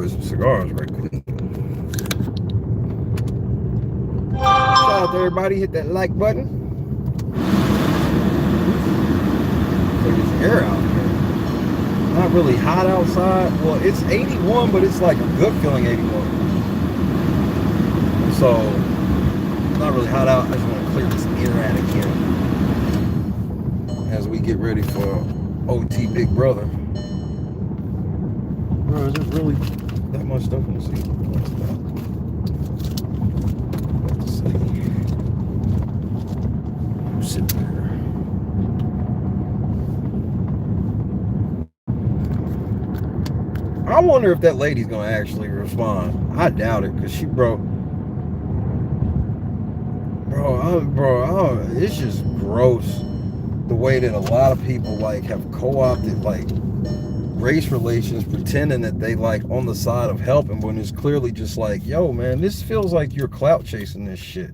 enjoy some cigars right quick. Shout out to everybody. Hit that like button. There's air out here. Not really hot outside. Well, it's 81, but it's like a good feeling 81. So, not really hot out. I just want to clear this air out again as we get ready for OT Big Brother. Bro, is there really that much stuff on the seat? What's that? Let's see. Sit there. I wonder if that lady's gonna actually respond. I doubt it, cause she bro, it's just gross the way that a lot of people like have co-opted like race relations, pretending that they like on the side of helping when it's clearly just like, yo man, this feels like you're clout chasing this shit.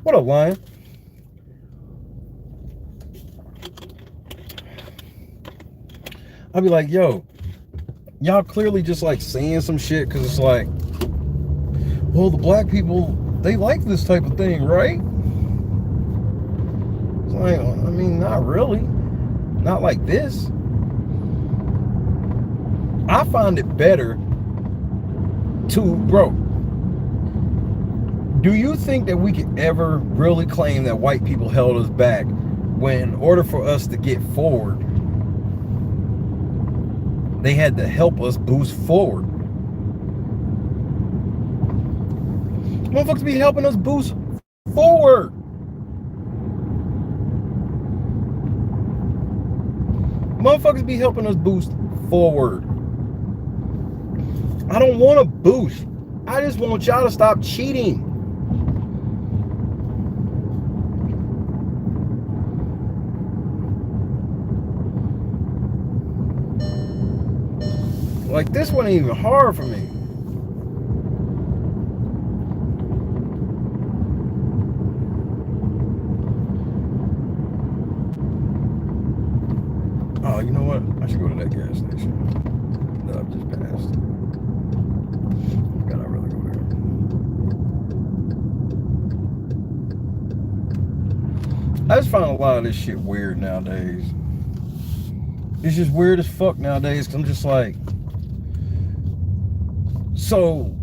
What up, Lion? I'll be like, yo, y'all clearly just like saying some shit because it's like, well, the black people, they like this type of thing, right? It's like, I mean, not really. Not like this. I find it better to, bro, do you think that we could ever really claim that white people held us back when in order for us to get forward, they had to help us boost forward? Motherfuckers be helping us boost forward. Motherfuckers be helping us boost forward. I don't want to boost. I just want y'all to stop cheating. Like, this wasn't even hard for me. Oh, you know what? I should go to that gas station that I've just passed. Gotta really go there. I just find a lot of this shit weird nowadays. It's just weird as fuck nowadays, because I'm just like, so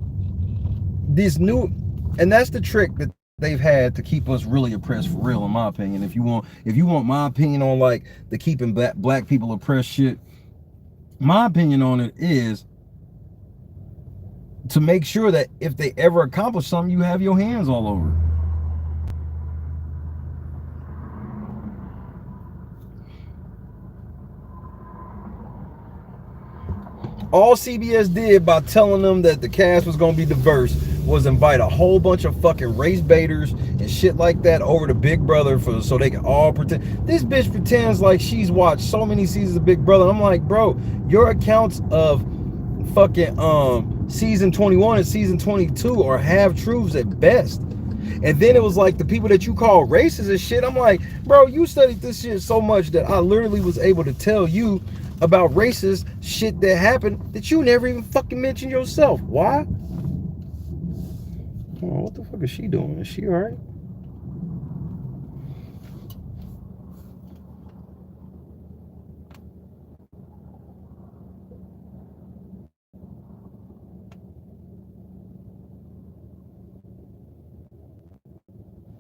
this new, and that's the trick that they've had to keep us really oppressed for real, in my opinion. If you want my opinion on like the keeping black people oppressed shit, my opinion on it is to make sure that if they ever accomplish something, you have your hands all over it. All CBS did by telling them that the cast was going to be diverse was invite a whole bunch of fucking race baiters and shit like that over to Big Brother so they can all pretend. This bitch pretends like she's watched so many seasons of Big Brother. I'm like, bro, your accounts of fucking season 21 and season 22 are half truths at best. And then it was like the people that you call racist and shit. I'm like, bro, you studied this shit so much that I literally was able to tell you about racist shit that happened that you never even fucking mentioned yourself. Why? Oh, what the fuck is she doing? Is she alright?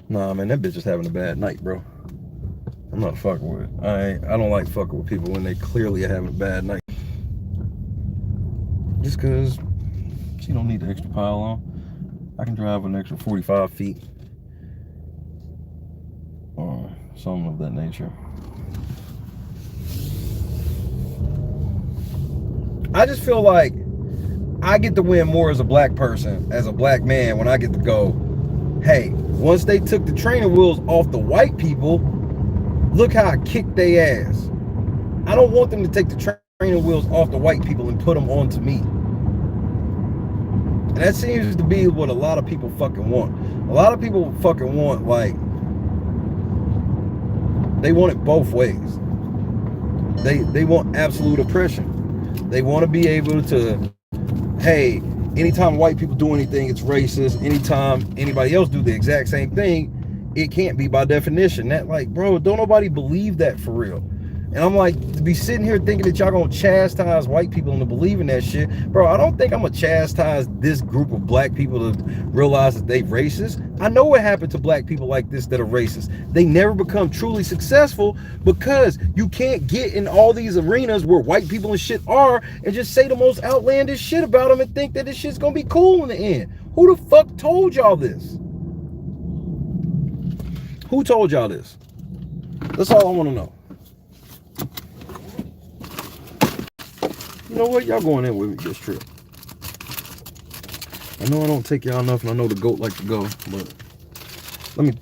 Nah, man, that bitch is having a bad night, bro. I'm not fucking with it. I don't like fucking with people when they clearly are having a bad night. Just cause she don't need the extra pile on. I can drive an extra 45 feet or something of that nature. I just feel like I get to win more as a black person, as a black man, when I get to go, hey, once they took the training wheels off the white people, look how I kicked their ass. I don't want them to take the training wheels off the white people and put them onto me. And that seems to be what a lot of people fucking want. A lot of people fucking want, like, they want it both ways. They want absolute oppression. They want to be able to hey, anytime white people do anything, it's racist. Anytime anybody else do the exact same thing, it can't be by definition. That, like, bro, don't nobody believe that for real. And I'm like, to be sitting here thinking that y'all gonna chastise white people into believing that shit, bro, I don't think I'm gonna chastise this group of black people to realize that they racist. I know what happened to black people like this that are racist. They never become truly successful because you can't get in all these arenas where white people and shit are and just say the most outlandish shit about them and think that this shit's gonna be cool in the end. Who the fuck told y'all this? Who told y'all this? That's all I want to know. You know what? Y'all going in with me this trip. I know I don't take y'all enough, and I know the goat like to go, but let me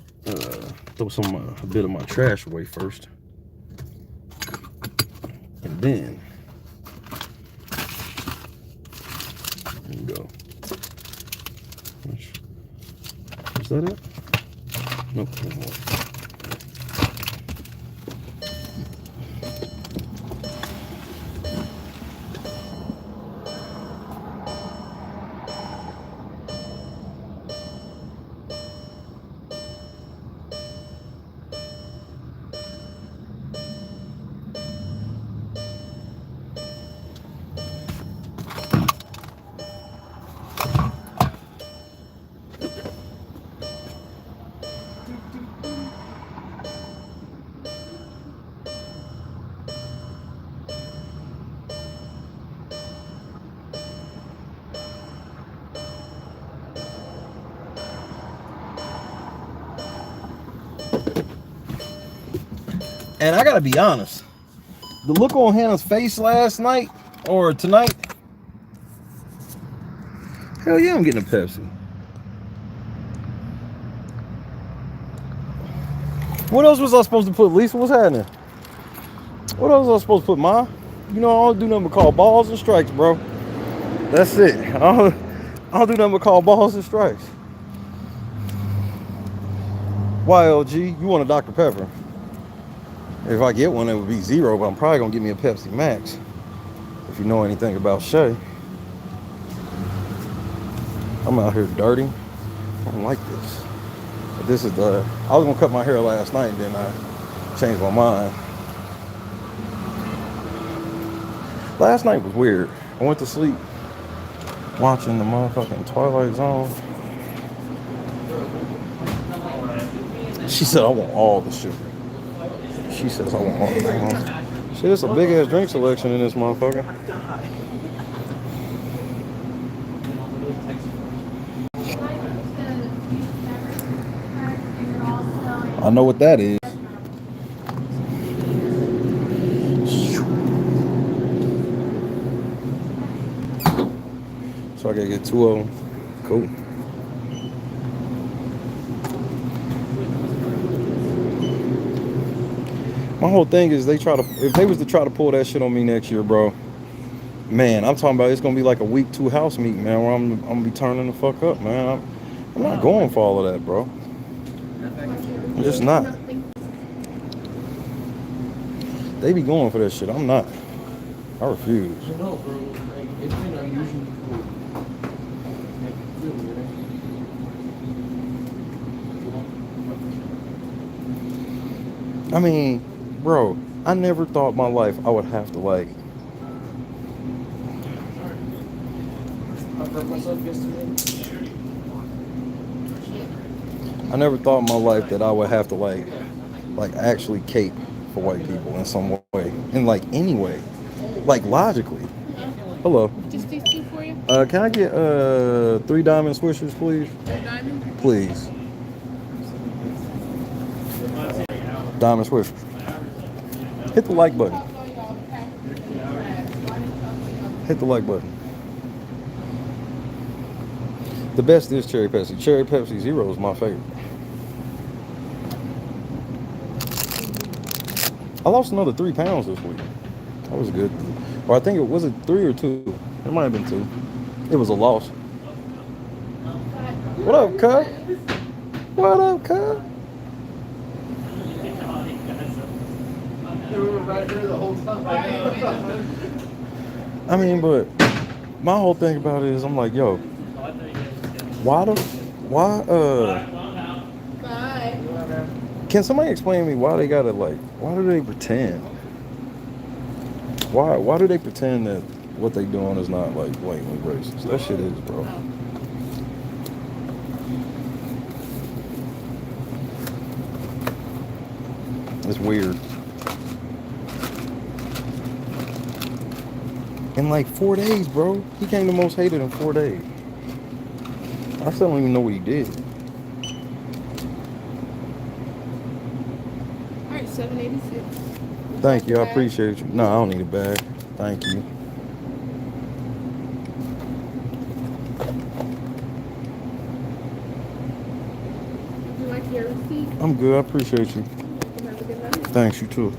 throw a bit of my trash away first. And then, there you go. Is that it? Nope, no more. And I gotta be honest, the look on Hannah's face last night or tonight, hell yeah, I'm getting a Pepsi. What else was I supposed to put, Lisa? What's happening? What else was I supposed to put, Ma? You know, I don't do nothing but call balls and strikes, bro. That's it. I don't do nothing but call balls and strikes. YLG, you want a Dr. Pepper? If I get one, it would be zero, but I'm probably gonna give me a Pepsi Max. If you know anything about Shay. I'm out here dirty. I don't like this. But this is the, I was gonna cut my hair last night and then I changed my mind. Last night was weird. I went to sleep watching the motherfucking Twilight Zone. She said, I want all the sugar. She says, I want all the sugar. Shit, it's a big ass drink selection in this motherfucker. I know what that is. So I gotta get 2 of them. Cool. My whole thing is if they was to try to pull that shit on me next year, bro, man, I'm talking about it's gonna be like a week 2 house meeting, man, where I'm gonna be turning the fuck up, man. I'm not going for all of that, bro. I'm just not. They be going for that shit. I'm not. I refuse. No, bro. Like, it's been unusually cool. I mean, bro, I never thought in my life I would have to, like, I never thought in my life that I would have to, like actually cape for white people in some way. In, like, any way. Like, logically. Hello. Just these 2 for you? Can I get 3 diamond swishers, please? 3 diamond? Please. Diamond swishers. Hit the like button. Hit the like button. The best is Cherry Pepsi. Cherry Pepsi Zero is my favorite. I lost another 3 pounds this week. That was good. Or I think it was 3 or 2. It might have been 2. It was a loss. What up, cuz? What up, cuz? I mean, but my whole thing about it is I'm like, yo, why Bye. can somebody explain to me why they gotta like, why do they pretend? Why do they pretend that what they doing is not like blatantly racist? That shit is, bro. It's weird. In like 4 days, bro. He came the most hated in 4 days. I still don't even know what he did. All right, 786. Thank you. I appreciate you. No, I don't need a bag. Thank you. Would you like your receipt? I'm good. I appreciate you. Have a good night. Thanks, you too.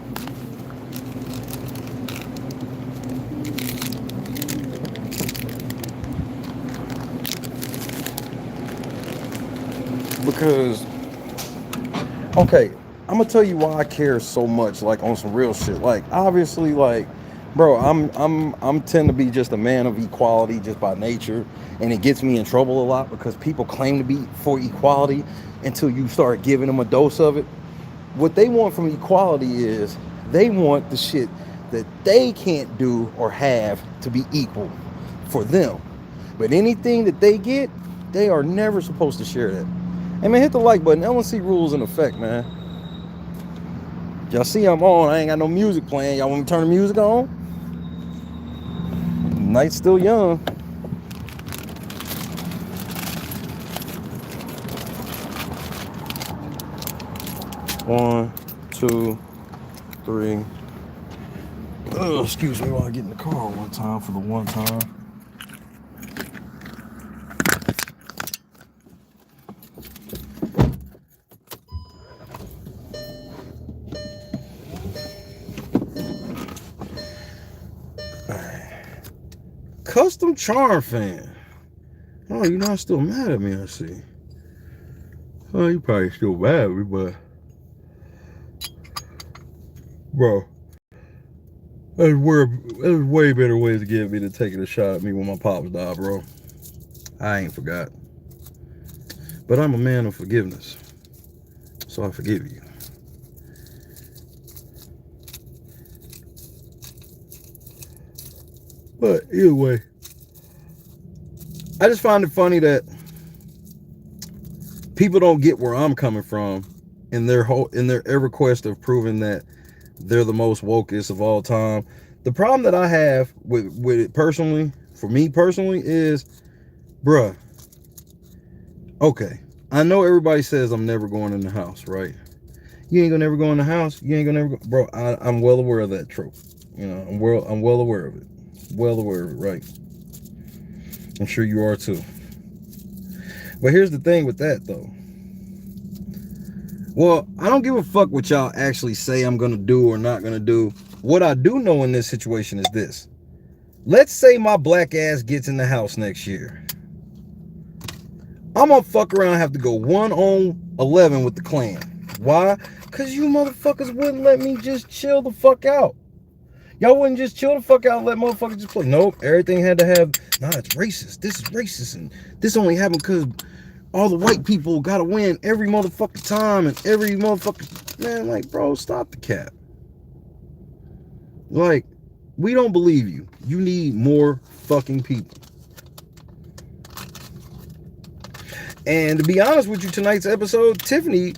Because, okay, I'm gonna tell you why I care so much, like on some real shit. Like, obviously, like, bro, I'm tend to be just a man of equality just by nature, and it gets me in trouble a lot because people claim to be for equality until you start giving them a dose of it. What they want from equality is they want the shit that they can't do or have to be equal for them. But anything that they get, they are never supposed to share that. Hey man, hit the like button. LNC rules in effect, man. Y'all see I'm on. I ain't got no music playing. Y'all want me to turn the music on? Night's still young. One, two, three. Excuse me while I get in the car one time for the one time. Custom Charm fan. Oh, you're not still mad at me, I see. Oh, you probably still mad at me, but bro, there's way better ways to get me than taking a shot at me when my pops died, bro. I ain't forgot. But I'm a man of forgiveness, so I forgive you. But either way, I just find it funny that people don't get where I'm coming from in their ever quest of proving that they're the most wokest of all time. The problem that I have with it personally, for me personally, is, bruh, okay, I know everybody says I'm never going in the house, right? You ain't gonna never go in the house. You ain't gonna never go, bro. I'm well aware of that trope. You know, I'm well aware of it. Well aware of it, right? I'm sure you are too. But here's the thing with that, though. Well, I don't give a fuck what y'all actually say I'm gonna do or not gonna do. What I do know in this situation is this. Let's say my black ass gets in the house next year. I'm gonna fuck around and have to go 1-on-11 with the clan. Why? Because you motherfuckers wouldn't let me just chill the fuck out. Y'all wouldn't just chill the fuck out and let motherfuckers just play. Nope, everything had to have, nah, it's racist. This is racist. And this only happened because all the white people got to win every motherfucking time. And every motherfucking, man, like, bro, stop the cap. Like, we don't believe you. You need more fucking people. And to be honest with you, tonight's episode, Tiffany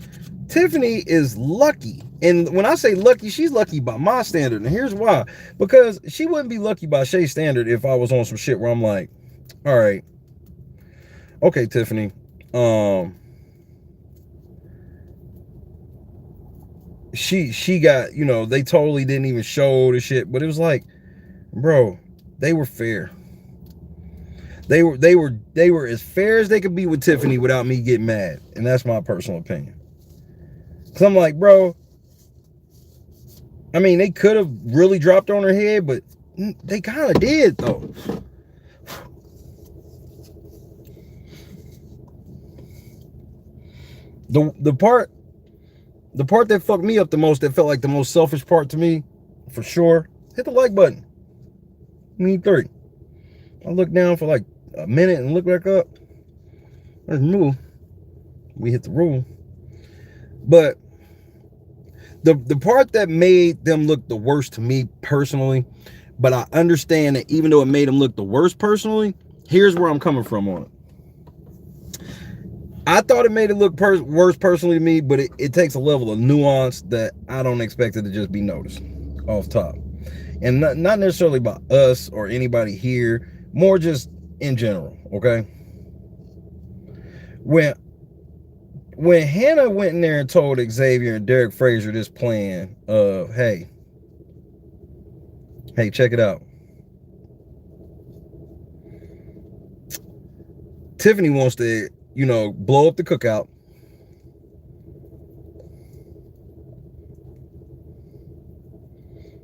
is lucky. And when I say lucky, she's lucky by my standard. And here's why. Because she wouldn't be lucky by Shay's standard if I was on some shit where I'm like, all right, okay, Tiffany, she got, you know, they totally didn't even show the shit. But it was like, bro, they were fair. They were as fair as they could be with Tiffany without me getting mad. And that's my personal opinion. Cause I'm like, bro, I mean, they could have really dropped on her head, but they kind of did, though. The part that fucked me up the most, that felt like the most selfish part to me, for sure, hit the like button. We need 30. I look down for like a minute and look back up. Let's move. We hit the rule. But the part that made them look the worst to me personally, but I understand that even though it made them look the worst personally, here's where I'm coming from on it. I thought it made it look worse personally to me, but it takes a level of nuance that I don't expect it to just be noticed off top. And not necessarily by us or anybody here, more just in general, okay? When Hannah went in there and told Xavier and Derek Fraser this plan of, hey, check it out. Tiffany wants to, blow up the cookout.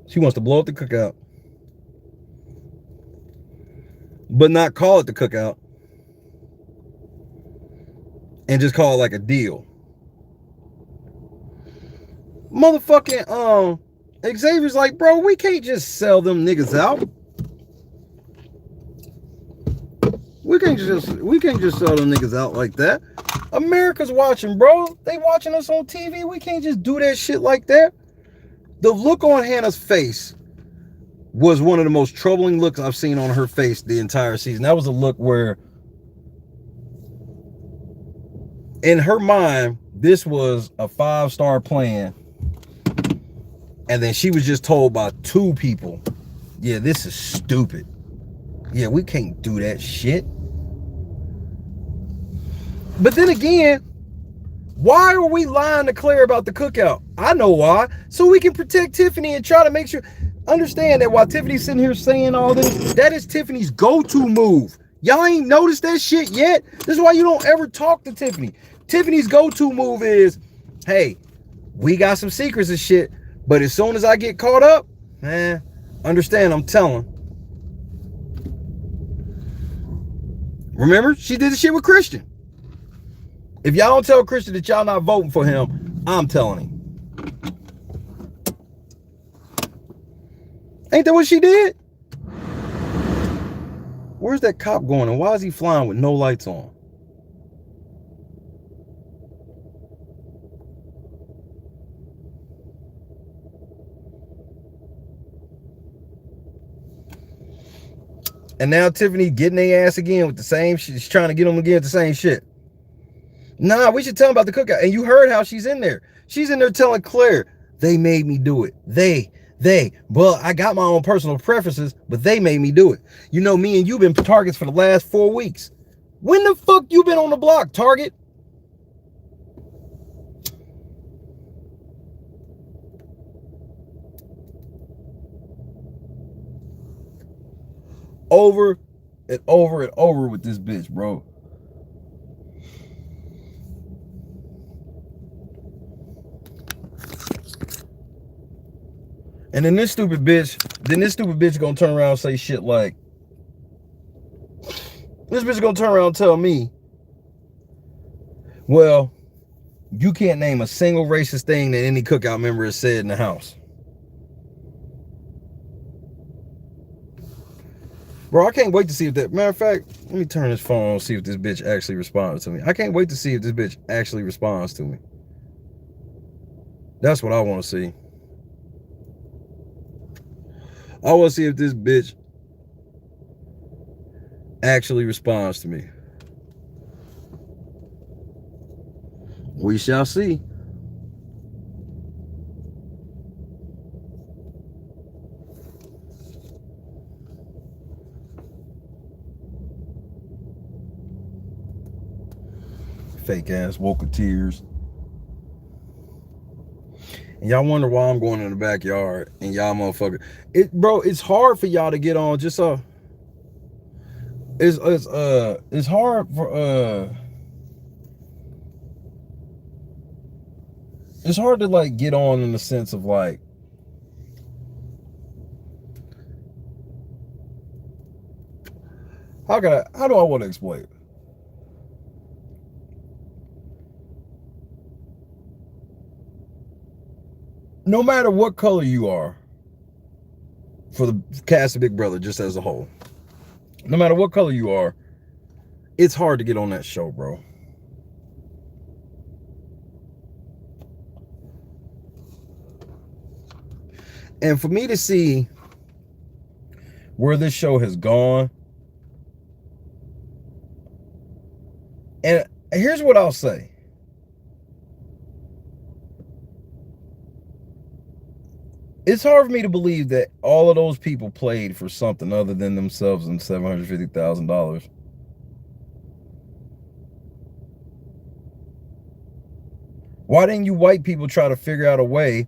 She wants to blow up the cookout, but not call it the cookout, and just call it like a deal. Motherfucking Xavier's like, bro, we can't just sell them niggas out. We can't just sell them niggas out like that. America's watching, bro. They watching us on TV. We can't just do that shit like that. The look on Hannah's face was one of the most troubling looks I've seen on her face the entire season. That was a look where, in her mind, this was a 5-star plan. And then she was just told by 2 people, yeah, this is stupid. Yeah, we can't do that shit. But then again, why are we lying to Claire about the cookout? I know why. So we can protect Tiffany and try to make sure. Understand that while Tiffany's sitting here saying all this, that is Tiffany's go-to move. Y'all ain't noticed that shit yet? This is why you don't ever talk to Tiffany. Tiffany's go-to move is, hey, we got some secrets and shit, but as soon as I get caught up, understand, I'm telling. Remember, she did the shit with Christian. If y'all don't tell Christian that y'all not voting for him, I'm telling him. Ain't that what she did? Where's that cop going and why is he flying with no lights on? And now Tiffany getting their ass again with the same shit. She's trying to get them again with the same shit. Nah, we should tell them about the cookout. And you heard how she's in there. She's in there telling Claire, they made me do it. Well, I got my own personal preferences, but they made me do it. You know, me and you been targets for the last 4 weeks. When the fuck you been on the block, Target? Over and over and over with this bitch, bro. And then this stupid bitch gonna turn around and say shit like, this bitch gonna turn around and tell me, well, you can't name a single racist thing that any cookout member has said in the house. Bro, I can't wait to see if that, matter of fact, let me turn this phone on and see if this bitch actually responds to me. I can't wait to see if this bitch actually responds to me. That's what I want to see. I want to see if this bitch actually responds to me. We shall see. Fake ass woketeers. And y'all wonder why I'm going in the backyard and y'all motherfucker. Bro, it's hard for y'all to get on just it's hard for it's hard to like get on in the sense of like how do I want to explain it? No matter what color you are, for the cast of Big Brother, just as a whole, No matter what color you are, it's hard to get on that show, bro. And for me to see where this show has gone, and here's what I'll say. It's hard for me to believe that all of those people played for something other than themselves and $750,000. Why didn't you white people try to figure out a way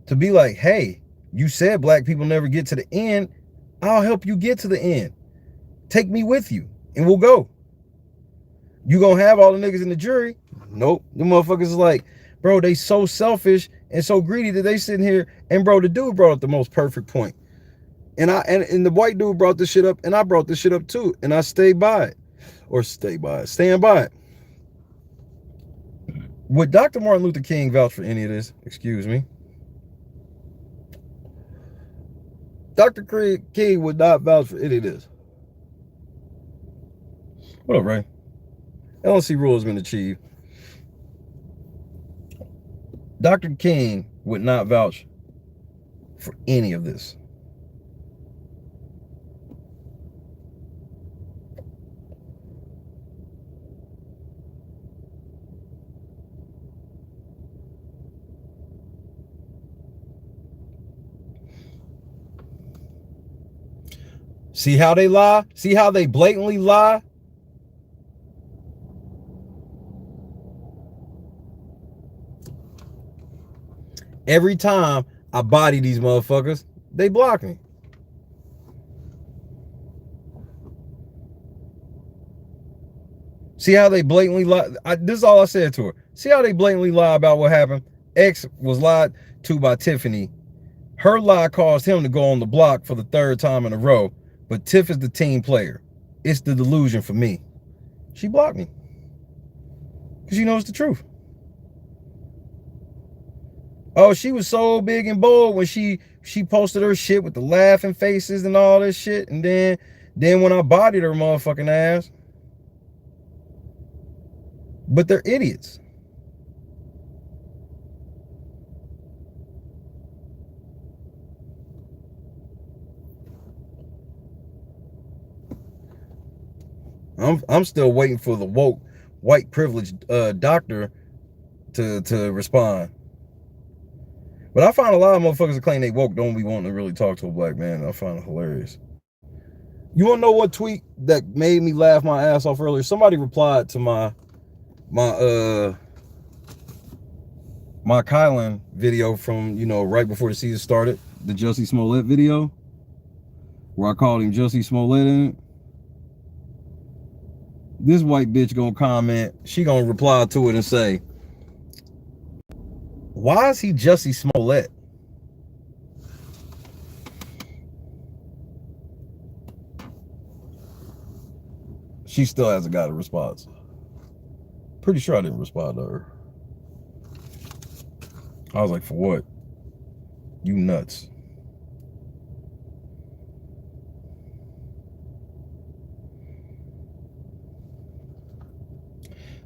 to be like, hey, you said black people never get to the end. I'll help you get to the end. Take me with you and we'll go. You gonna have all the niggas in the jury? Nope. The motherfuckers is like, bro, they so selfish and so greedy that they sitting here. And bro, the dude brought up the most perfect point. And the white dude brought this shit up, and I brought this shit up too. And I stayed by it. Or stand by it. Would Dr. Martin Luther King vouch for any of this? Excuse me. Dr. King would not vouch for any of this. What up, Ray? LNC rule has been achieved. Dr. King would not vouch for any of this. See how they lie? See how they blatantly lie? Every time I body these motherfuckers, they block me. See how they blatantly lie? This is all I said to her. See how they blatantly lie about what happened? X was lied to by Tiffany. Her lie caused him to go on the block for the third time in a row. But Tiff is the team player. It's the delusion for me. She blocked me. Because she knows the truth. Oh, she was so big and bold when she posted her shit with the laughing faces and all this shit. And then when I bodied her motherfucking ass. But they're idiots. I'm still waiting for the woke white privileged doctor to respond. But I find a lot of motherfuckers that claim they woke don't be wanting to really talk to a black man. I find it hilarious. You want to know what tweet that made me laugh my ass off earlier? Somebody replied to my Kylan video from, right before the season started, the Jussie Smollett video, where I called him Jussie Smollett in it. This white bitch gonna comment, she gonna reply to it and say, why is he Jussie Smollett? She still hasn't got a response. Pretty sure I didn't respond to her. I was like, for what? You nuts.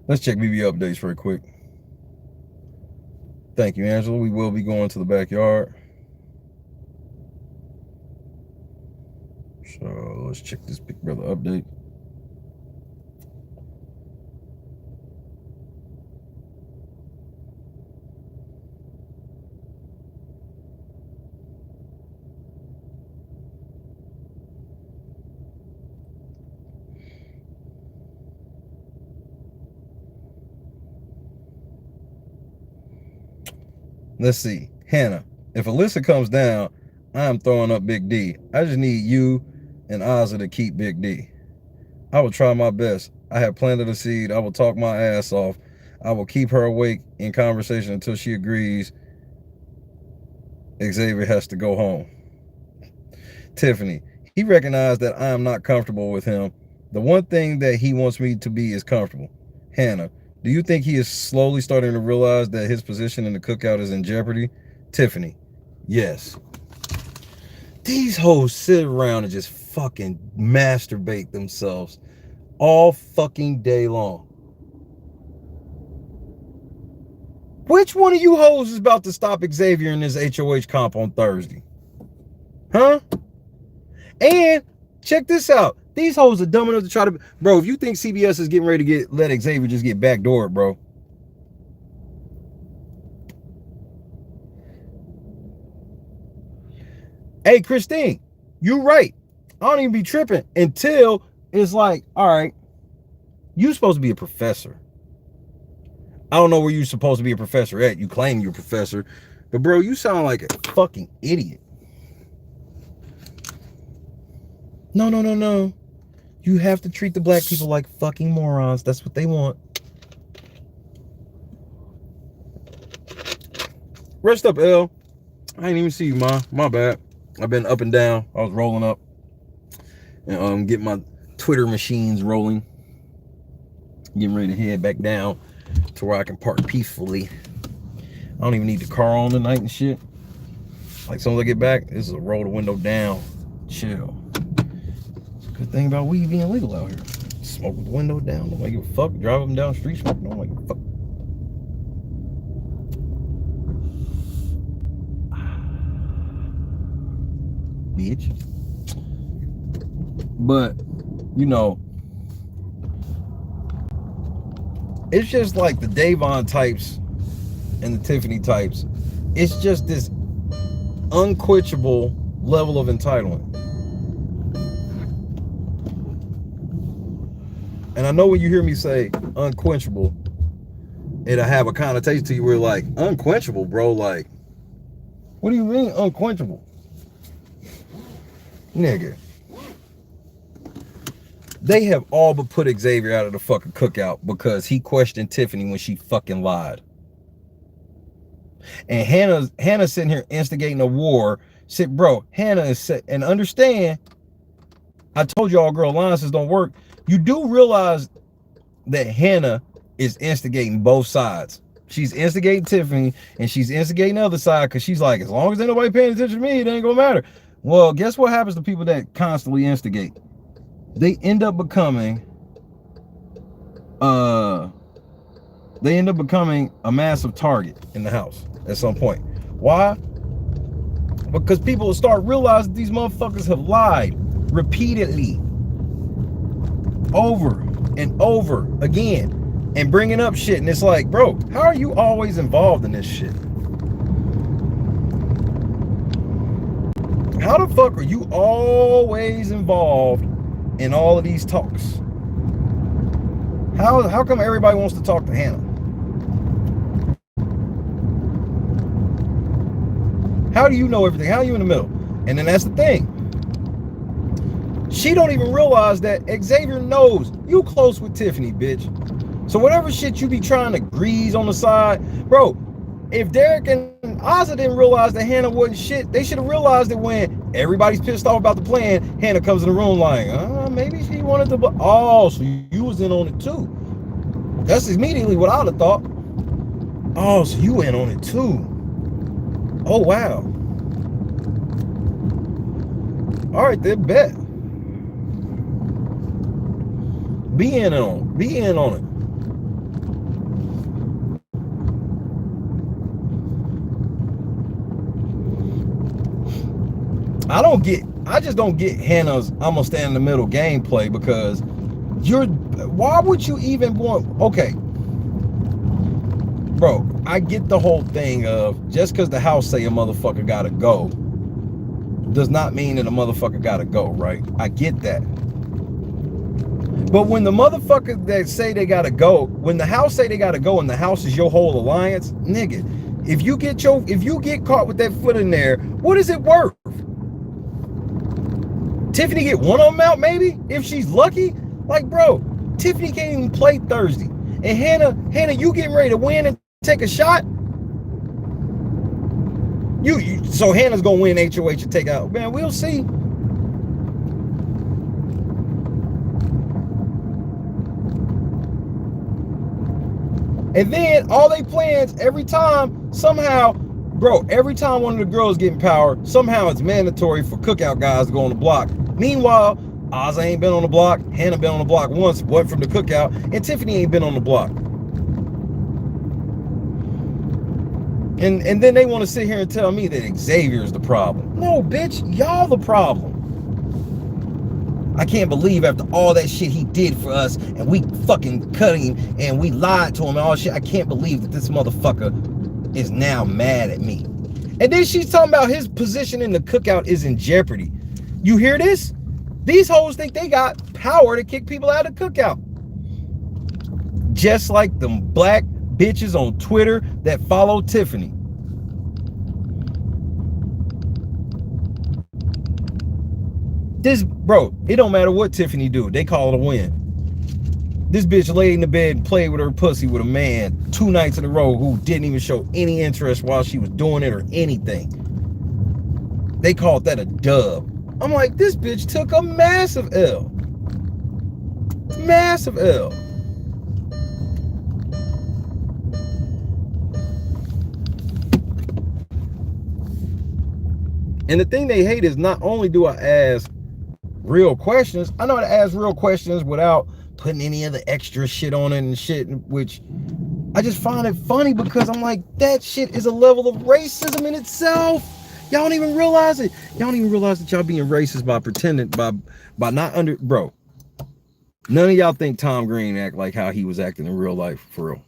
Let's check BB updates very quick. Thank you, Angela. We will be going to the backyard. So let's check this Big Brother update. Let's see. Hannah, if Alyssa comes down, I'm throwing up Big D. I just need you and Ozzy to keep Big D. I will try my best. I have planted a seed. I will talk my ass off. I will keep her awake in conversation until she agrees Xavier has to go home. Tiffany, he recognized that I am not comfortable with him. The one thing that he wants me to be is comfortable. Hannah, do you think he is slowly starting to realize that his position in the cookout is in jeopardy? Tiffany, yes. These hoes sit around and just fucking masturbate themselves all fucking day long. Which one of you hoes is about to stop Xavier in his HOH comp on Thursday? Huh? And check this out. These hoes are dumb enough to try to... Bro, if you think CBS is getting ready to let Xavier just get backdoored, bro. Hey, Christine, you right. I don't even be tripping until it's like, all right, you supposed to be a professor. I don't know where you're supposed to be a professor at. You claim you're a professor. But, bro, you sound like a fucking idiot. No. You have to treat the black people like fucking morons. That's what they want. Rest up, L. I ain't even see you, Ma. My bad. I've been up and down. I was rolling up. And getting my Twitter machines rolling. Getting ready to head back down to where I can park peacefully. I don't even need the car on tonight and shit. Like, as soon as I get back, this is a roll the window down. Chill. Good thing about weed being legal out here. Smoke with the window down. Don't give a fuck. Drive them down the street. Smoke. Don't give a fuck. Bitch. But, you know, it's just like the Davon types and the Tiffany types. It's just this unquenchable level of entitlement. And I know when you hear me say unquenchable, it'll have a connotation to you where like, unquenchable, bro. Like, what do you mean unquenchable? Nigga. They have all but put Xavier out of the fucking cookout because he questioned Tiffany when she fucking lied. And Hannah's sitting here instigating a war. Bro, Hannah is set, and understand, I told you all girl alliances don't work. You do realize that Hannah is instigating both sides. She's instigating Tiffany and she's instigating the other side because she's like, as long as ain't nobody paying attention to me, it ain't gonna matter. Well, guess what happens to people that constantly instigate? They end up becoming a massive target in the house at some point. Why? Because people will start realizing these motherfuckers have lied repeatedly over and over again and bringing up shit. And it's like, bro, how are you always involved in this shit? How the fuck are you always involved in all of these talks? How come everybody wants to talk to Hannah? How do you know everything? How are you in the middle? And then that's the thing. She don't even realize that Xavier knows you close with Tiffany, bitch. So whatever shit you be trying to grease on the side, bro, if Derek and Ozzy didn't realize that Hannah wasn't shit, they should have realized it when everybody's pissed off about the plan. Hannah comes in the room like, maybe she wanted to, oh, so you was in on it too. That's immediately what I'd have thought. Oh, so you in on it too. Oh, wow. All right, then bet. Be in on it. I just don't get Hannah's I'm gonna stand in the middle gameplay, because why would you even want, okay, bro, I get the whole thing of just because the house say a motherfucker gotta go does not mean that a motherfucker gotta go, right? I get that. But when the motherfuckers that say they gotta go, when the house say they gotta go and the house is your whole alliance, nigga, if you get caught with that foot in there, what is it worth? Tiffany get one of them out maybe if she's lucky. Like, bro, Tiffany can't even play Thursday, and Hannah, you getting ready to win and take a shot. So Hannah's gonna win HOH and take out. Man, we'll see. And then all they plans every time somehow Bro, every time one of the girls get in power, somehow it's mandatory for cookout guys to go on the block. Meanwhile, Oz ain't been on the block, Hannah been on the block once, went from the cookout, and Tiffany ain't been on the block. And then they want to sit here and tell me that Xavier's the problem. No, bitch, y'all the problem. I can't believe after all that shit he did for us, and we fucking cut him, and we lied to him and all shit, I can't believe that this motherfucker is now mad at me. And then she's talking about his position in the cookout is in jeopardy. You hear this? These hoes think they got power to kick people out of the cookout. Just like them black bitches on Twitter that follow Tiffany. This, bro, it don't matter what Tiffany do. They call it a win. This bitch laid in the bed and played with her pussy with a man 2 nights in a row who didn't even show any interest while she was doing it or anything. They called that a dub. I'm like, this bitch took a massive L. Massive L. And the thing they hate is not only do I ask real questions, I know how to ask real questions without putting any of the extra shit on it and shit, which I just find it funny because I'm like, that shit is a level of racism in itself. Y'all don't even realize it. Y'all don't even realize that y'all being racist by pretending, by not under, bro. None of y'all think Tom Green act like how he was acting in real life, for real.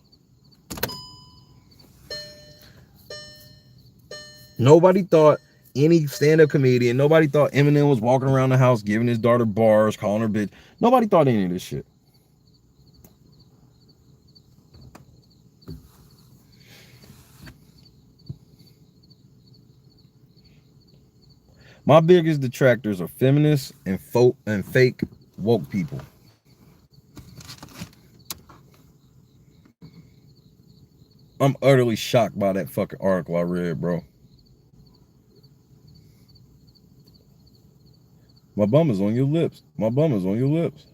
Nobody thought any stand-up comedian, nobody thought Eminem was walking around the house giving his daughter bars, calling her bitch. Nobody thought any of this shit. My biggest detractors are feminists and fake woke people. I'm utterly shocked by that fucking article I read, bro. My bum is on your lips. My bum is on your lips.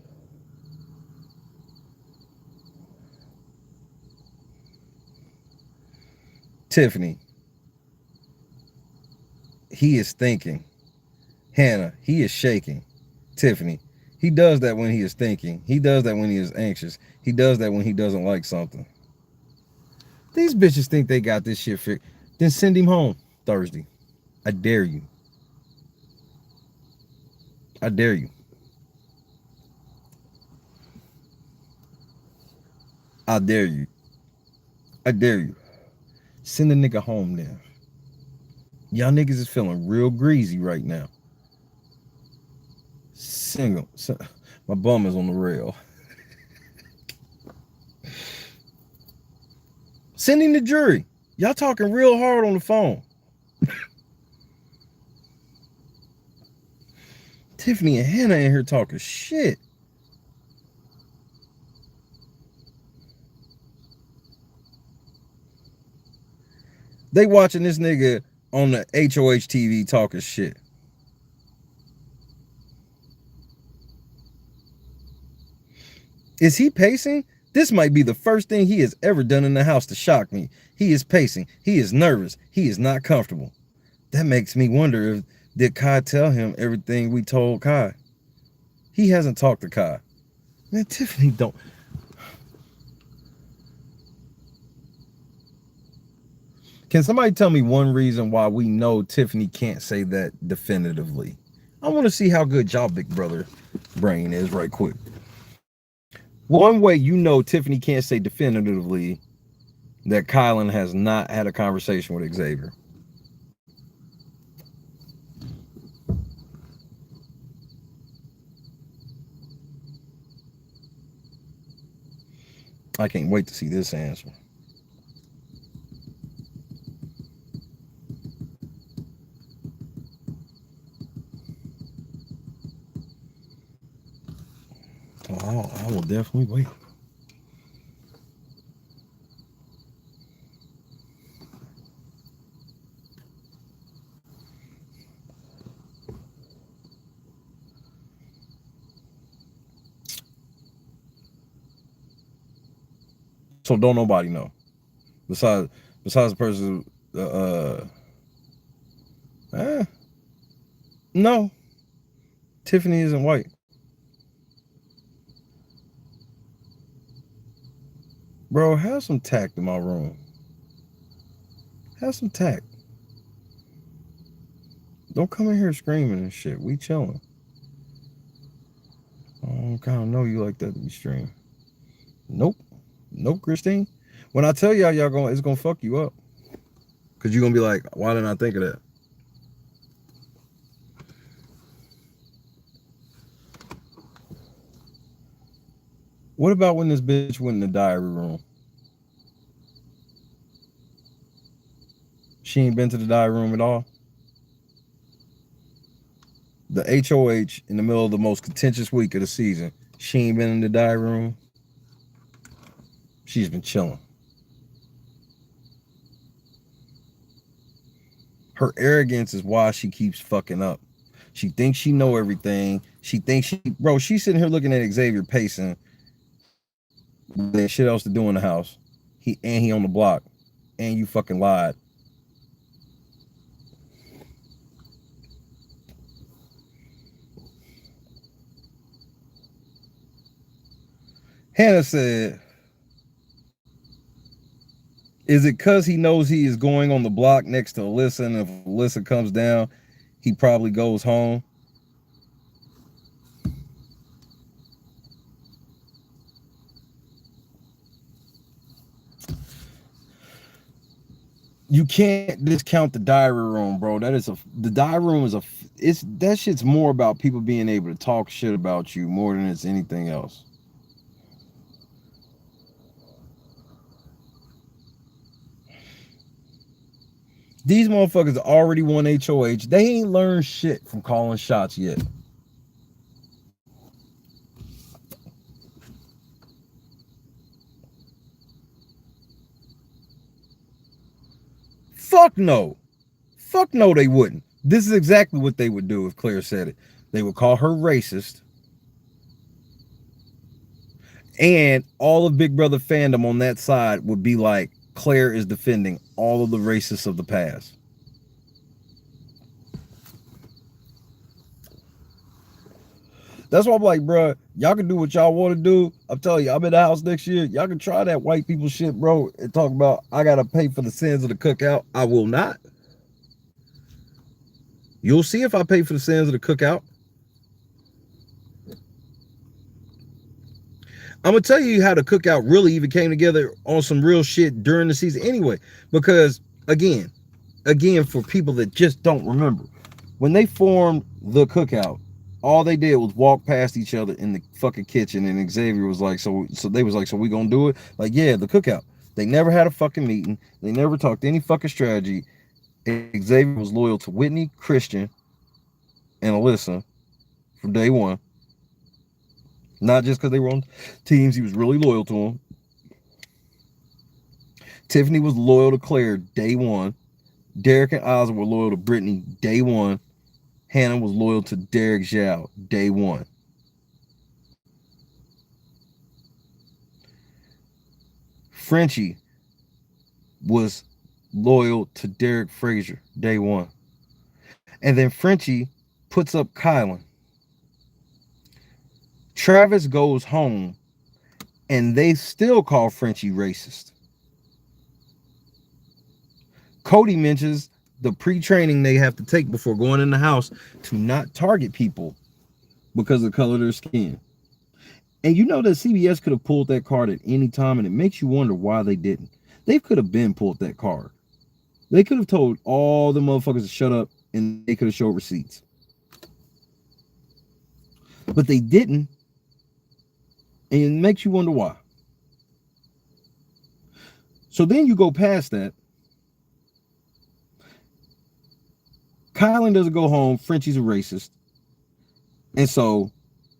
Tiffany. He is thinking. Hannah, he is shaking. Tiffany, he does that when he is thinking. He does that when he is anxious. He does that when he doesn't like something. These bitches think they got this shit fixed. Then send him home Thursday. I dare you. I dare you. I dare you. I dare you. Send the nigga home then. Y'all niggas is feeling real greasy right now. Single. My bum is on the rail. Sending the jury. Y'all talking real hard on the phone. Tiffany and Hannah in here talking shit. They watching this nigga on the HOH TV talking shit. Is he pacing? This might be the first thing he has ever done in the house to shock me. He is pacing. He is nervous. He is not comfortable. That makes me wonder if did Kai tell him everything we told Kai? He hasn't talked to Kai. Man, Tiffany don't. Can somebody tell me one reason why we know Tiffany can't say that definitively? I want to see how good y'all big brother brain is right quick. One way you know Tiffany can't say definitively that Kylan has not had a conversation with Xavier. I can't wait to see this answer. Oh, I will definitely wait. So don't nobody know. Besides the person No, Tiffany isn't white. Bro, have some tact in my room. Have some tact. Don't come in here screaming and shit. We chilling. I don't kind of know you like that to be streamed. Nope. Nope, Christine. When I tell y'all it's gonna fuck you up. Cause you're gonna be like, why didn't I think of that? What about when this bitch went in the diary room? She ain't been to the diary room at all. The HOH in the middle of the most contentious week of the season. She ain't been in the diary room. She's been chilling. Her arrogance is why she keeps fucking up. She thinks she know everything. She thinks she's sitting here looking at Xavier pacing. There's shit else to do in the house. He on the block. And you fucking lied. Hannah said, is it because he knows he is going on the block next to Alyssa, and if Alyssa comes down, he probably goes home? You can't discount the diary room, bro. The diary room is that shit's more about people being able to talk shit about you more than it's anything else. These motherfuckers already won HOH. They ain't learned shit from calling shots yet. Fuck no. Fuck no, they wouldn't. This is exactly what they would do if Claire said it. They would call her racist. And all of Big Brother fandom on that side would be like, Claire is defending all of the racists of the past. That's why I'm like, bro, y'all can do what y'all want to do. I'm telling you, I'm in the house next year. Y'all can try that white people shit, bro, and talk about, I got to pay for the sins of the cookout. I will not. You'll see if I pay for the sins of the cookout. I'm going to tell you how the cookout really even came together on some real shit during the season anyway. Because, again, for people that just don't remember, when they formed the cookout, all they did was walk past each other in the fucking kitchen, and Xavier was like, so they was like, so we gonna do it? Like, yeah, the cookout. They never had a fucking meeting. They never talked any fucking strategy. Xavier was loyal to Whitney, Christian, and Alyssa from day one. Not just because they were on teams, he was really loyal to them. Tiffany was loyal to Claire day one. Derek and Ozzy were loyal to Brittany day one. Hannah was loyal to Derek Zhao day one. Frenchie was loyal to Derek Frazier day one. And then Frenchie puts up Kylan. Travis goes home, and they still call Frenchie racist. Cody mentions the pre-training they have to take before going in the house to not target people because of the color of their skin. And you know that CBS could have pulled that card at any time, and it makes you wonder why they didn't. They could have been pulled that card. They could have told all the motherfuckers to shut up, and they could have showed receipts. But they didn't, and it makes you wonder why. So then you go past that. Kylan doesn't go home. Frenchie's a racist. And so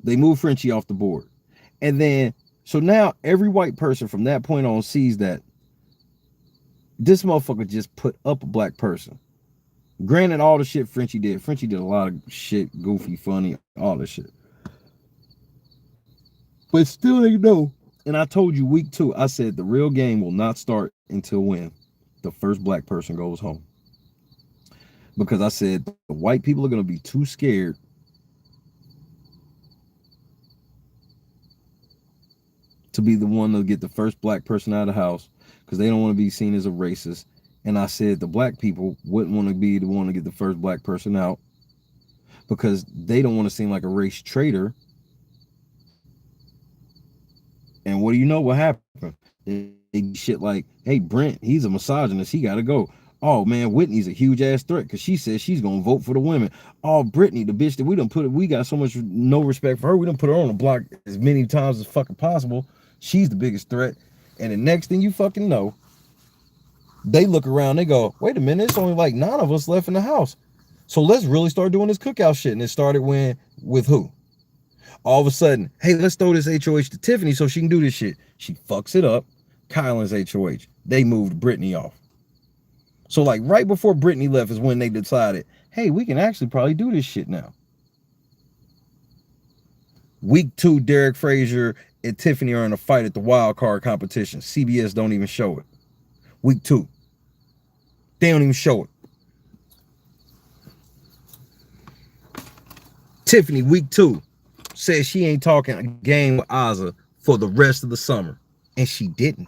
they move Frenchie off the board. And then, so now every white person from that point on sees that this motherfucker just put up a black person. Granted, all the shit Frenchie did a lot of shit, goofy, funny, all this shit. But still, they know. And I told you week 2, I said the real game will not start until when? the first black person goes home. Because I said the white people are going to be too scared to be the one to get the first black person out of the house because they don't want to be seen as a racist. And I said the black people wouldn't want to be the one to get the first black person out because they don't want to seem like a race traitor. And what do you know what happened? They shit like, hey, Brent, he's a misogynist. He got to go. Oh, man, Whitney's a huge ass threat because she says she's going to vote for the women. Oh, Brittany, the bitch that we got so much no respect for her. We done put her on the block as many times as fucking possible. She's the biggest threat. And the next thing you fucking know, they look around, they go, wait a minute, it's only like 9 of us left in the house. So let's really start doing this cookout shit. And it started with who? All of a sudden, hey, let's throw this HOH to Tiffany so she can do this shit. She fucks it up. Kylan's HOH. They moved Brittany off. So like right before Brittany left is when they decided, hey, we can actually probably do this shit now. Week 2, Derek Frazier and Tiffany are in a fight at the wild card competition. CBS don't even show it. Week 2. They don't even show it. Tiffany, week 2, says she ain't talking a game with Azza for the rest of the summer. And she didn't.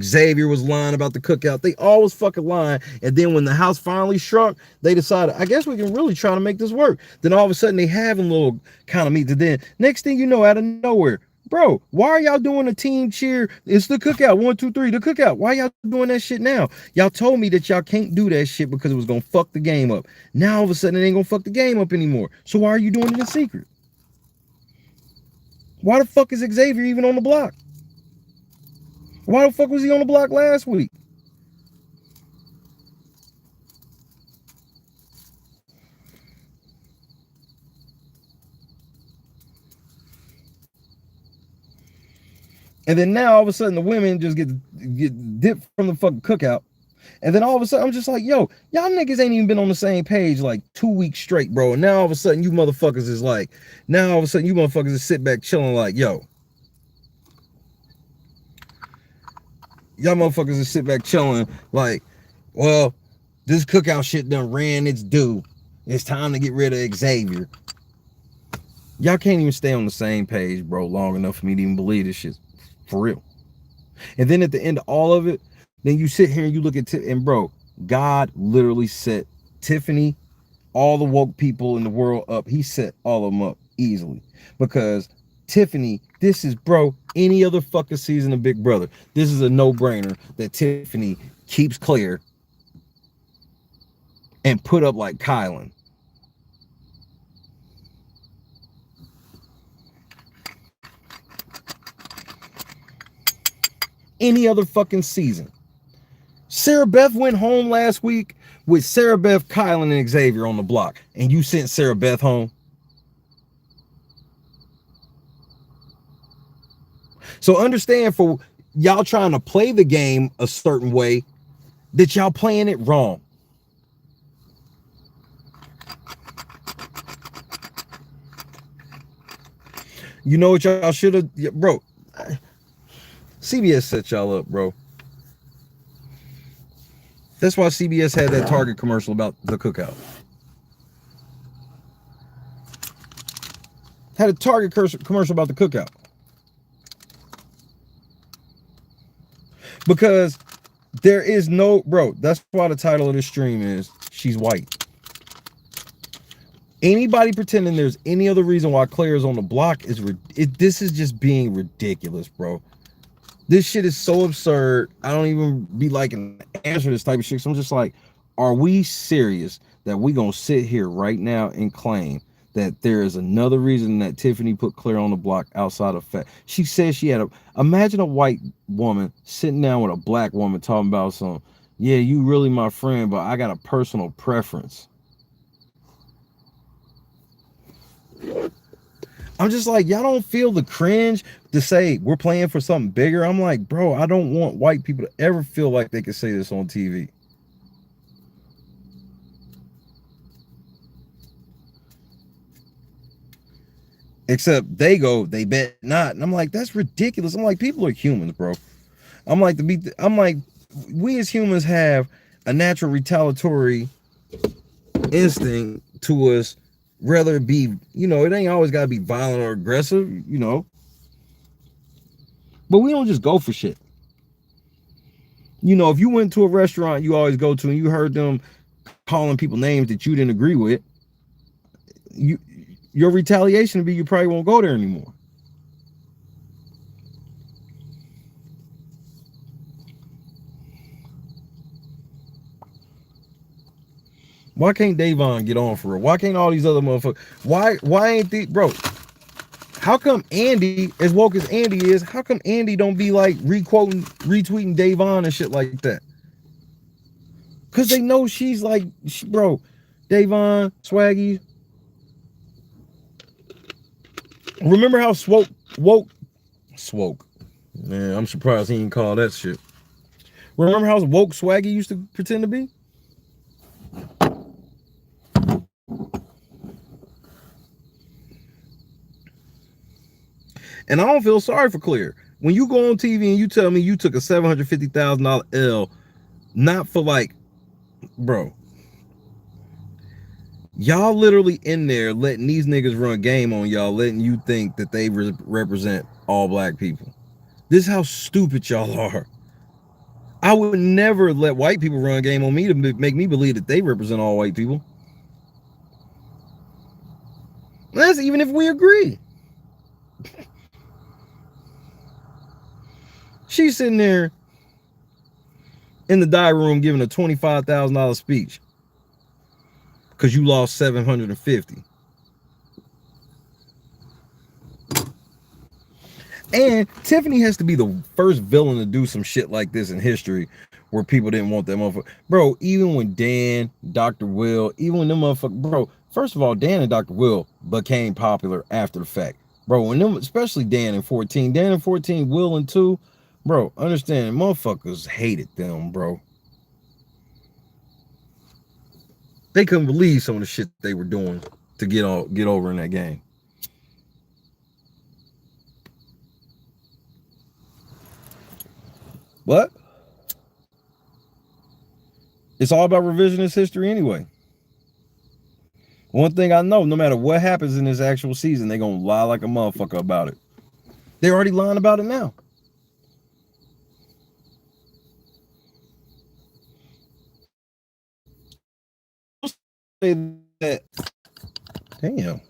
Xavier was lying about the cookout. They always fucking lying. And then when the house finally shrunk, they decided, I guess we can really try to make this work. Then all of a sudden they having little kind of meet. And then next thing you know, out of nowhere, bro, why are y'all doing a team cheer? It's the cookout. 1, 2, 3, the cookout. Why y'all doing that shit now? Y'all told me that y'all can't do that shit because it was gonna fuck the game up. Now all of a sudden it ain't gonna fuck the game up anymore. So why are you doing it in secret? Why the fuck is Xavier even on the block? Why the fuck was he on the block last week? And then now all of a sudden the women just get dipped from the fucking cookout. And then all of a sudden I'm just like, yo, y'all niggas ain't even been on the same page like 2 weeks straight, bro. And now all of a sudden you motherfuckers is like, now all of a sudden you motherfuckers just sit back chilling like, yo. Y'all motherfuckers just sit back chilling like, well, this cookout shit done ran its due. It's time to get rid of Xavier. Y'all can't even stay on the same page, bro, long enough for me to even believe this shit. For real. And then at the end of all of it, then you sit here and you look at and bro, God literally set Tiffany, all the woke people in the world up. He set all of them up easily. Because Tiffany, this is, bro, any other fucking season of Big Brother. This is a no-brainer that Tiffany keeps clear and put up like Kylan. Any other fucking season. Sarah Beth went home last week with Sarah Beth, Kylan, and Xavier on the block, and you sent Sarah Beth home. So understand, for y'all trying to play the game a certain way, that y'all playing it wrong. You know what y'all should have, bro? CBS set y'all up, bro. That's why CBS had that Target commercial about the cookout. Had a Target commercial about the cookout. Because there is no, bro, that's why the title of this stream is She's White. Anybody pretending there's any other reason why Claire is on the block is, this is just being ridiculous, bro. This shit is so absurd. I don't even be liking to answer this type of shit. So I'm just like, are we serious that we gonna sit here right now and claim that there is another reason that Tiffany put Claire on the block outside of fact? She said she had imagine a white woman sitting down with a black woman talking about some, yeah, you really my friend, but I got a personal preference. I'm just like, y'all don't feel the cringe to say we're playing for something bigger? I'm like, bro, I don't want white people to ever feel like they can say this on TV. Except they go, they bet not. And I'm like, that's ridiculous. I'm like, people are humans, bro. I'm like, we as humans have a natural retaliatory instinct to us, rather it be, it ain't always gotta be violent or aggressive, But we don't just go for shit. If you went to a restaurant you always go to and you heard them calling people names that you didn't agree with, your retaliation would be you probably won't go there anymore. Why can't Davon get on for real? Why can't all these other motherfuckers? Why ain't the bro? How come Andy, as woke as Andy is, how come Andy don't be like retweeting Davon and shit like that? Cause they know she's like, bro, Davon, Swaggy. Remember how Swoke? Man, I'm surprised he didn't call that shit. Remember how woke Swaggy used to pretend to be? And I don't feel sorry for Clear. When you go on TV and you tell me you took a $750,000 L, not for like, bro, y'all literally in there letting these niggas run game on y'all, letting you think that they represent all black people. This is how stupid y'all are. I would never let white people run game on me to make me believe that they represent all white people. That's even if we agree. She's sitting there in the diary room giving a $25,000 speech because you lost 750. And Tiffany has to be the first villain to do some shit like this in history where people didn't want that motherfucker. Bro, even when Dan, Dr. Will, even when them motherfuckers, bro, first of all, Dan and Dr. Will became popular after the fact. Bro, when them, especially Dan and 14, Will and 2, bro, understand, motherfuckers hated them, bro. They couldn't believe some of the shit they were doing to get over in that game. What? It's all about revisionist history anyway. One thing I know, no matter what happens in this actual season, they're going to lie like a motherfucker about it. They're already lying about it now. Say that. Damn.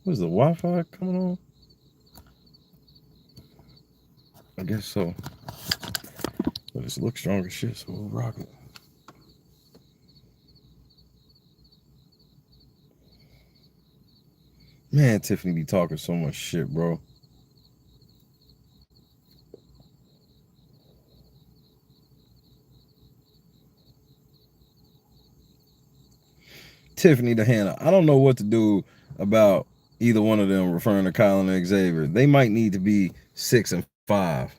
Was the Wi-Fi coming on? I guess so. But it looks strong as shit, so we'll rock it. Man, Tiffany be talking so much shit, bro. Tiffany to Hannah. I don't know what to do about either one of them referring to Kylan and Xavier. They might need to be 6 and 5.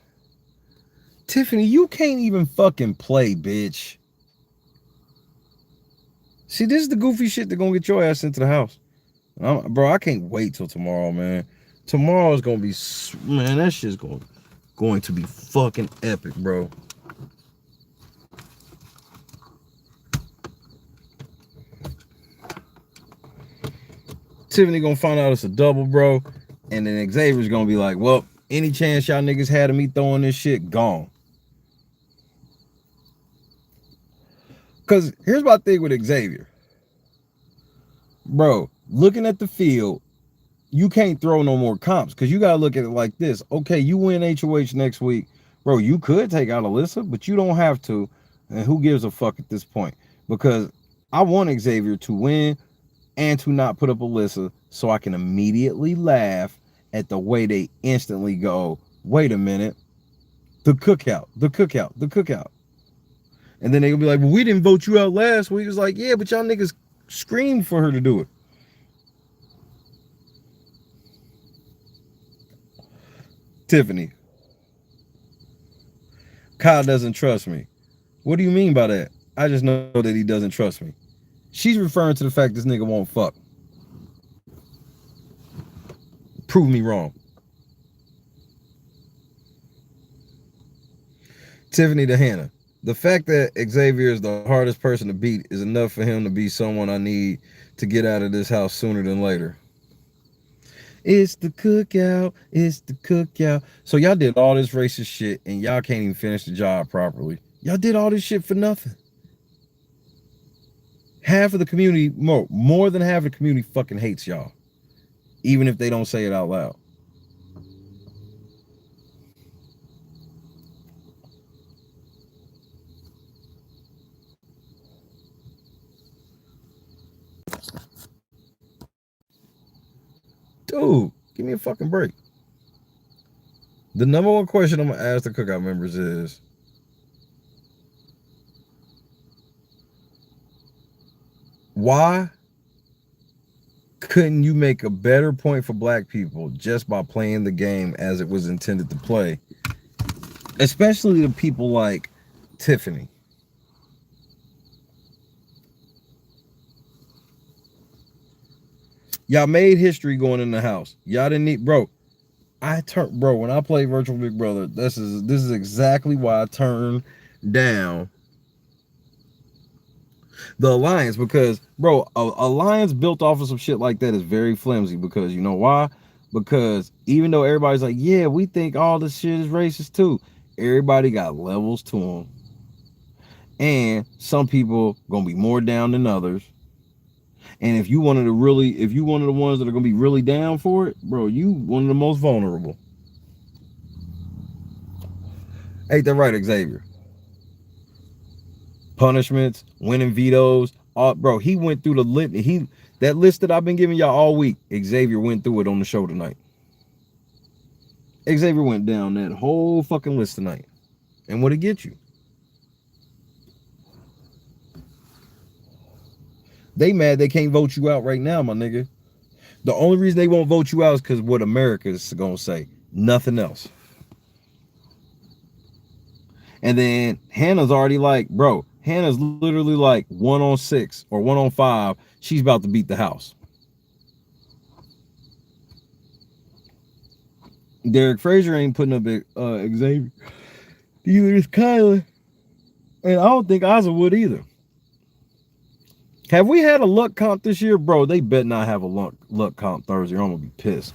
Tiffany, you can't even fucking play, bitch. See, this is the goofy shit that's gonna get your ass into the house. Bro, I can't wait till tomorrow, man. Tomorrow is gonna be, man, that shit's going to be fucking epic, bro. Tiffany gonna find out it's a double, bro. And then Xavier's gonna be like, well, any chance y'all niggas had of me throwing this shit, gone. Because here's my thing with Xavier. Bro, looking at the field, you can't throw no more comps because you got to look at it like this. Okay, you win HOH next week. Bro, you could take out Alyssa, but you don't have to. And who gives a fuck at this point? Because I want Xavier to win and to not put up Alyssa so I can immediately laugh at the way they instantly go, wait a minute, the cookout. And then they'll be like, well, we didn't vote you out last week. It's like, yeah, but y'all niggas screamed for her to do it. Tiffany. Kyle doesn't trust me. What do you mean by that? I just know that he doesn't trust me. She's referring to the fact this nigga won't fuck. Prove me wrong. Tiffany to Hannah. The fact that Xavier is the hardest person to beat is enough for him to be someone I need to get out of this house sooner than later. It's the cookout. It's the cookout. So y'all did all this racist shit and y'all can't even finish the job properly. Y'all did all this shit for nothing. Half of the community, more than half of the community fucking hates y'all. Even if they don't say it out loud. Dude, give me a fucking break. The number one question I'm gonna ask the cookout members is, why couldn't you make a better point for black people just by playing the game as it was intended to play? Especially the people like Tiffany. Y'all made history going in the house. Y'all didn't need, bro. When I play Virtual Big Brother, this is exactly why I turned down the alliance, because, bro, a alliance built off of some shit like that is very flimsy. Because you know why? Because even though everybody's like, yeah, we think all this shit is racist too, everybody got levels to them, and some people gonna be more down than others. And if you one of the ones that are gonna be really down for it, bro, you one of the most vulnerable. Ain't that right, Xavier? Punishments, winning vetoes, bro. He went through the litany. That list that I've been giving y'all all week. Xavier went through it on the show tonight. Xavier went down that whole fucking list tonight. And what'd it get you? They mad they can't vote you out right now, my nigga. The only reason they won't vote you out is because what America is gonna say. Nothing else. And then Hannah's already like, bro, Hannah's literally like 1 on 6 or 1 on 5. She's about to beat the house. Derek Frazier ain't putting up Xavier. Neither is Kyler. And I don't think Ozzy would either. Have we had a luck comp this year? Bro, they bet not have a luck comp Thursday, or I'm going to be pissed.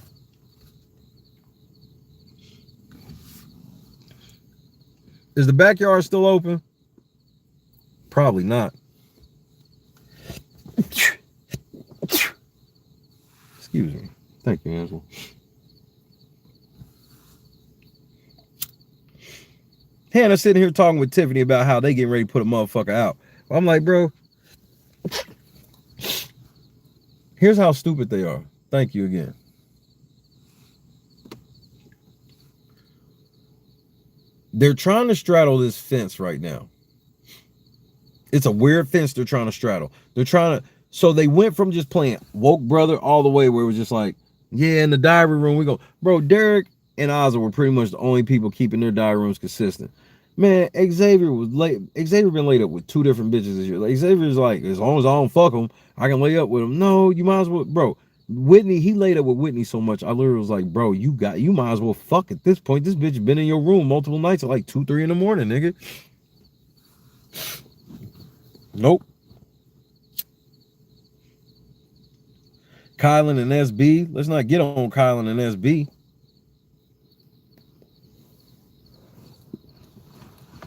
Is the backyard still open? Probably not. Excuse me. Thank you, Angela. Hannah sitting here talking with Tiffany about how they getting ready to put a motherfucker out. I'm like, bro, here's how stupid they are. Thank you again. They're trying to straddle this fence right now. It's a weird fence they're trying to straddle. So they went from just playing woke brother all the way where it was just like, yeah, in the diary room we go. Bro, Derek and Ozzy were pretty much the only people keeping their diary rooms consistent. Man, Xavier been laid up with 2 different bitches this year. Like, Xavier's like, as long as I don't fuck them, I can lay up with them. No, you might as well, bro. Whitney, he laid up with Whitney so much, I literally was like, bro, you might as well fuck at this point. This bitch been in your room multiple nights at like 2, 3 in the morning, nigga. Nope. Kylan and SB. Let's not get on Kylan and SB.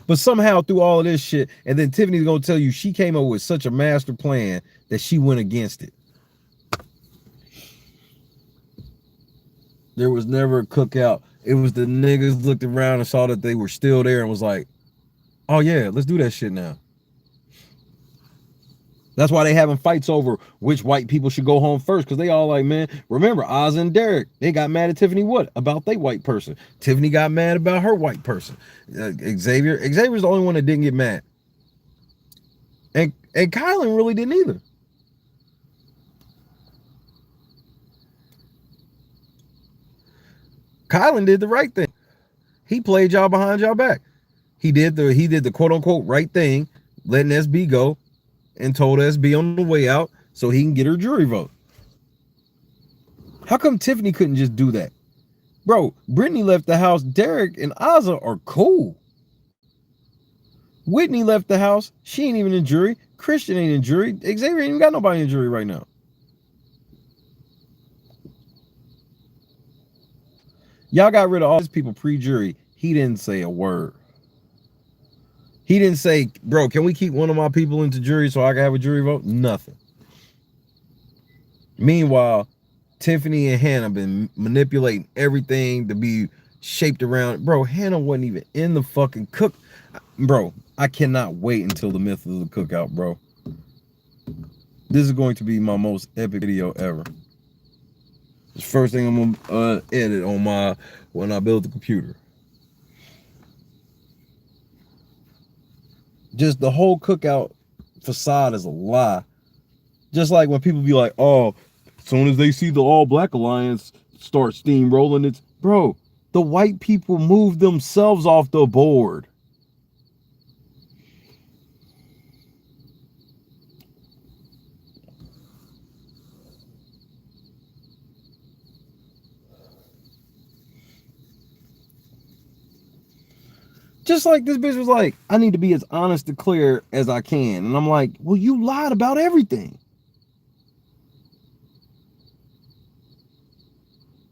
But somehow through all of this shit, and then Tiffany's gonna tell you she came up with such a master plan that she went against it. There was never a cookout. It was the niggas looked around and saw that they were still there and was like, oh yeah, let's do that shit now. That's why they having fights over which white people should go home first, because they all like, man, remember Oz and Derek, they got mad at Tiffany what? About they white person. Tiffany got mad about her white person. Xavier's the only one that didn't get mad. And Kylan really didn't either. Kylan did the right thing. He played y'all behind y'all back. He did the quote unquote right thing, letting SB go, and told SB on the way out so he can get her jury vote. How come Tiffany couldn't just do that? Bro, Brittany left the house. Derek and Ozza are cool. Whitney left the house. She ain't even in jury. Christian ain't in jury. Xavier ain't even got nobody in jury right now. Y'all got rid of all these people pre-jury. He didn't say a word. He didn't say, bro, can we keep one of my people into jury so I can have a jury vote? Nothing. Meanwhile, Tiffany and Hannah been manipulating everything to be shaped around. Bro, Hannah wasn't even in the fucking cook. Bro, I cannot wait until the myth of the cookout, bro. This is going to be my most epic video ever. It's the first thing I'm gonna edit on when I build the computer. Just the whole cookout facade is a lie. Just like when people be like, oh, as soon as they see the All Black Alliance start steamrolling, it's, bro, the white people moved themselves off the board. Just like this bitch was like, I need to be as honest and clear as I can. And I'm like, well, you lied about everything.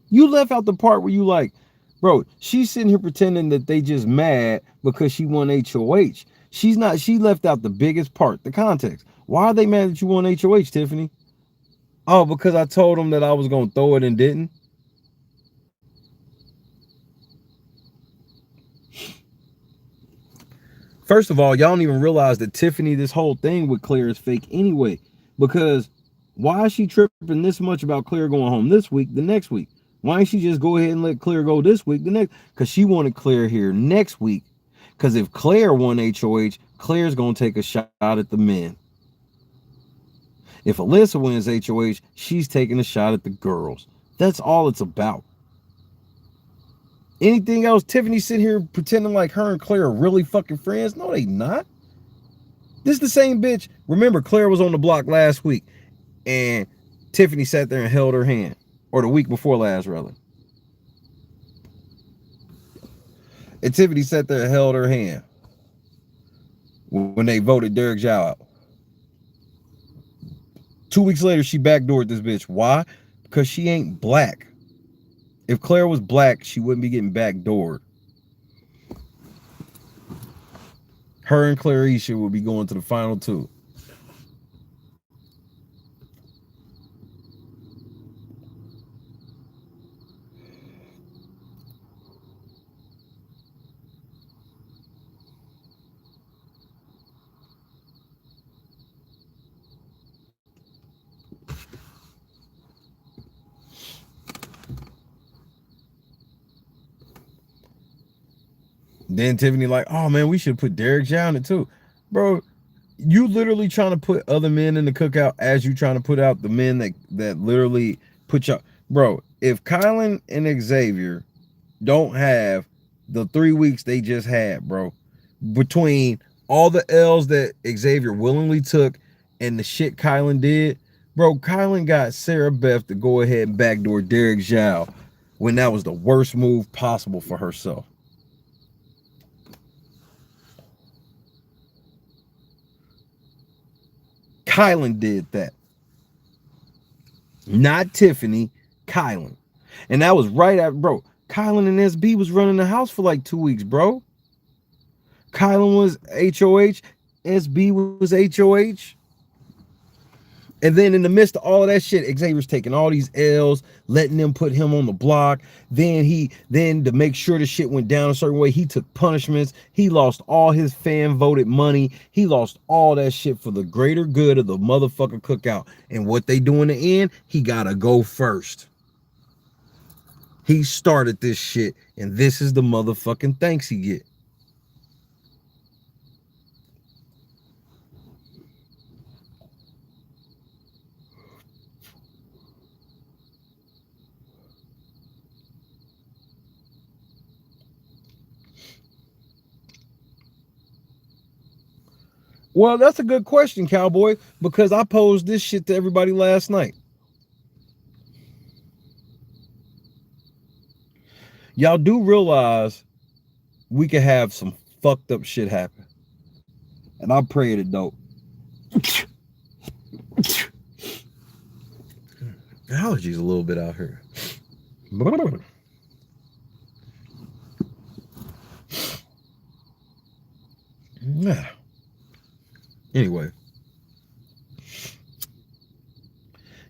You left out the part where you like, bro, she's sitting here pretending that they just mad because she won HOH. She's not, she left out the biggest part, the context. Why are they mad that you won HOH, Tiffany? Oh, because I told them that I was going to throw it and didn't. First of all, y'all don't even realize that Tiffany, this whole thing with Claire is fake anyway. Because why is she tripping this much about Claire going home this week, the next week? Why didn't she just go ahead and let Claire go this week, the next? Because she wanted Claire here next week. Because if Claire won HOH, Claire's going to take a shot at the men. If Alyssa wins HOH, she's taking a shot at the girls. That's all it's about. Anything else? Tiffany sitting here pretending like her and Claire are really fucking friends? No, they not. This is the same bitch. Remember, Claire was on the block last week, and Tiffany sat there and held her hand. Or the week before last, rather. And Tiffany sat there and held her hand when they voted Derek Zhao out. 2 weeks later, she backdoored this bitch. Why? Because she ain't black. If Claire was black, she wouldn't be getting backdoored. Her and Clarisha will be going to the final two. Then Tiffany like, oh man, we should put Derek Zhao in it too. Bro, you literally trying to put other men in the cookout as you trying to put out the men that literally put y'all. Bro, if Kylan and Xavier don't have the 3 weeks they just had, bro, between all the L's that Xavier willingly took and the shit Kylan did, bro, Kylan got Sarah Beth to go ahead and backdoor Derek Zhao when that was the worst move possible for herself. Kylan did that. Not Tiffany, Kylan. And that was right after, bro, Kylan and SB was running the house for like 2 weeks, bro. Kylan was HOH, SB was HOH. And then in the midst of all of that shit, Xavier's taking all these L's, letting them put him on the block. Then to make sure the shit went down a certain way, he took punishments. He lost all his fan voted money. He lost all that shit for the greater good of the motherfucking cookout. And what they do in the end, he gotta go first. He started this shit, and this is the motherfucking thanks he get. Well, that's a good question, Cowboy, because I posed this shit to everybody last night. Y'all do realize we could have some fucked up shit happen. And I pray it don't. Allergies a little bit out here. Yeah. Anyway.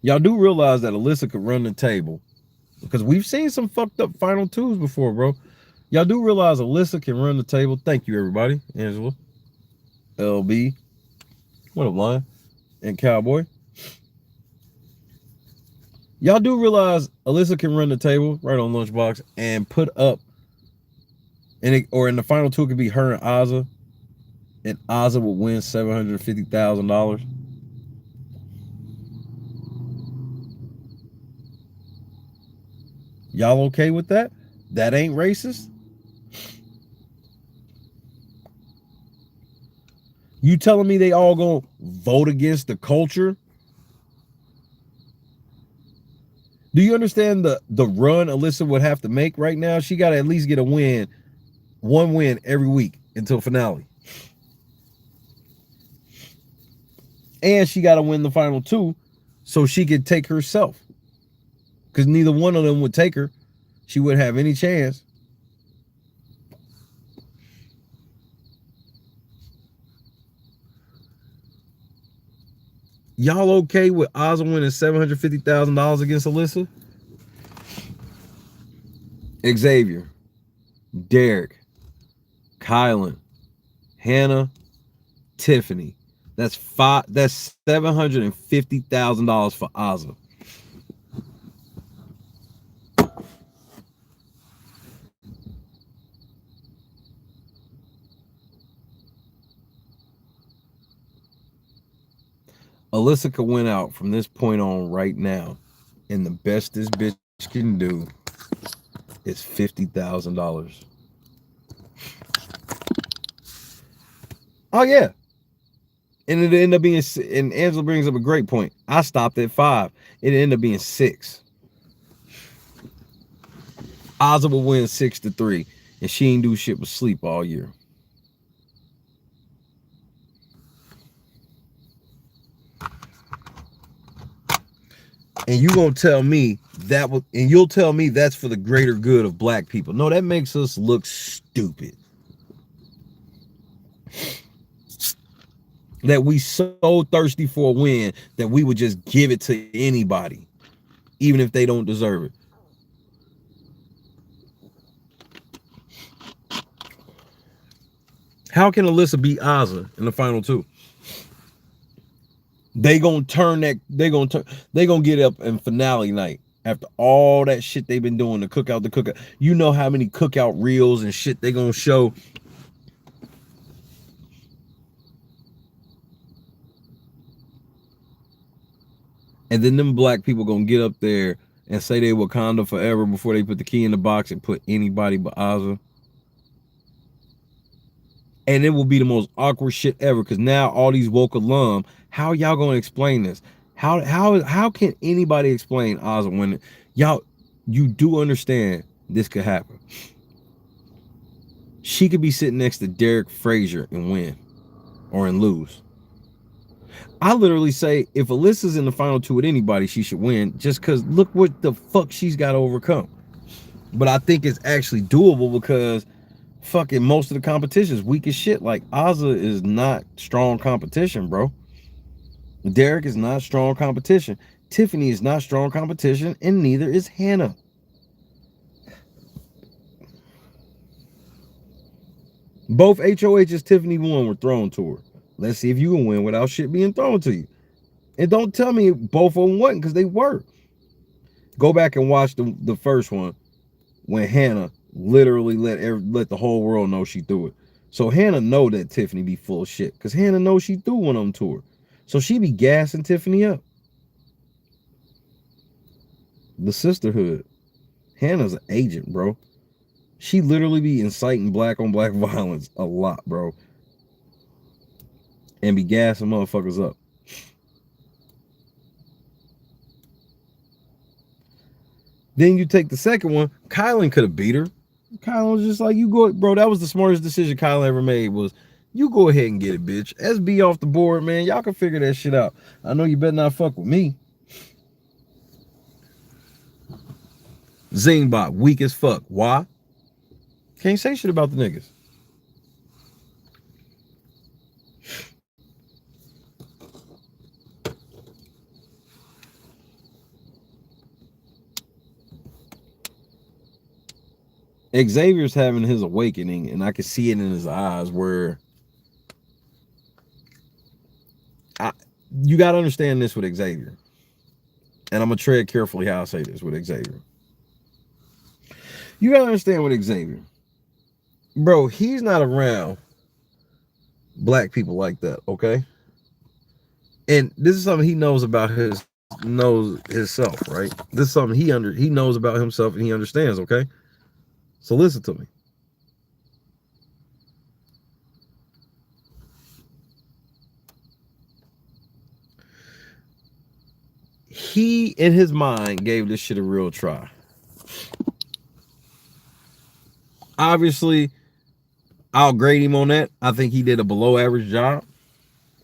Y'all do realize that Alyssa could run the table. Because we've seen some fucked up final twos before, bro. Y'all do realize Alyssa can run the table. Thank you, everybody. Angela. LB. What up, Lion? And Cowboy. Y'all do realize Alyssa can run the table right on Lunchbox and put up, or in the final two, it could be her and Azza, and Azza would win $750,000. Y'all okay with that? That ain't racist? You telling me they all gonna vote against the culture? Do you understand the run Alyssa would have to make right now? She got to at least get one win every week until finale. And she got to win the final two so she could take herself. Because neither one of them would take her. She wouldn't have any chance. Y'all okay with Azza winning $750,000 against Alyssa? Xavier, Derek, Kylan, Hannah, Tiffany. That's $750,000 for Azza. Alyssa could win out from this point on right now. And the best this bitch can do is $50,000. Oh, yeah. And it ended up being, and Angela brings up a great point. I stopped at 5. It ended up being 6. Azza will win 6-3. And she ain't do shit but sleep all year. And you gonna tell me that was, and you'll tell me that's for the greater good of black people. No, that makes us look stupid. That we so thirsty for a win that we would just give it to anybody, even if they don't deserve it. How can Alyssa beat Azza in the final two? They gonna get up in finale night after all that shit they've been doing, the cookout. You know how many cookout reels and shit they gonna show. And then them black people gonna get up there and say they Wakanda forever before they put the key in the box and put anybody but Azza. And it will be the most awkward shit ever, because now all these woke alum, how y'all gonna explain this? How can anybody explain Azza when y'all, you do understand this could happen? She could be sitting next to Derek Frazier and win, or and lose. I literally say if Alyssa's in the final two with anybody, she should win, just because look what the fuck she's got to overcome. But I think it's actually doable because fucking most of the competition is weak as shit. Like Azza is not strong competition, bro. Derek is not strong competition. Tiffany is not strong competition, and neither is Hannah. Both HOHs Tiffany won were thrown to her. Let's see if you can win without shit being thrown to you. And don't tell me both of them wasn't, because they were. Go back and watch the first one when Hannah literally let the whole world know she threw it. So Hannah know that Tiffany be full of shit, because Hannah knows she threw one of them to her. So she be gassing Tiffany up. The sisterhood. Hannah's an agent, bro. She literally be inciting black on black violence a lot, bro. And be gassing motherfuckers up. Then you take the second one. Kylan could have beat her. Kyle was just like, you go, bro. That was the smartest decision Kyle ever made. Was you go ahead and get it, bitch. SB off the board, man. Y'all can figure that shit out. I know you better not fuck with me. Zingbot, weak as fuck. Why? Can't say shit about the niggas. Xavier's having his awakening, and I can see it in his eyes where you got to understand this with Xavier. And I'm going to tread carefully how I say this with Xavier. You got to understand with Xavier. Bro, he's not around black people like that, okay? And this is something he knows about himself, right? This is something he knows about himself and he understands, okay? So listen to me. He, in his mind, gave this shit a real try. Obviously, I'll grade him on that. I think he did a below average job.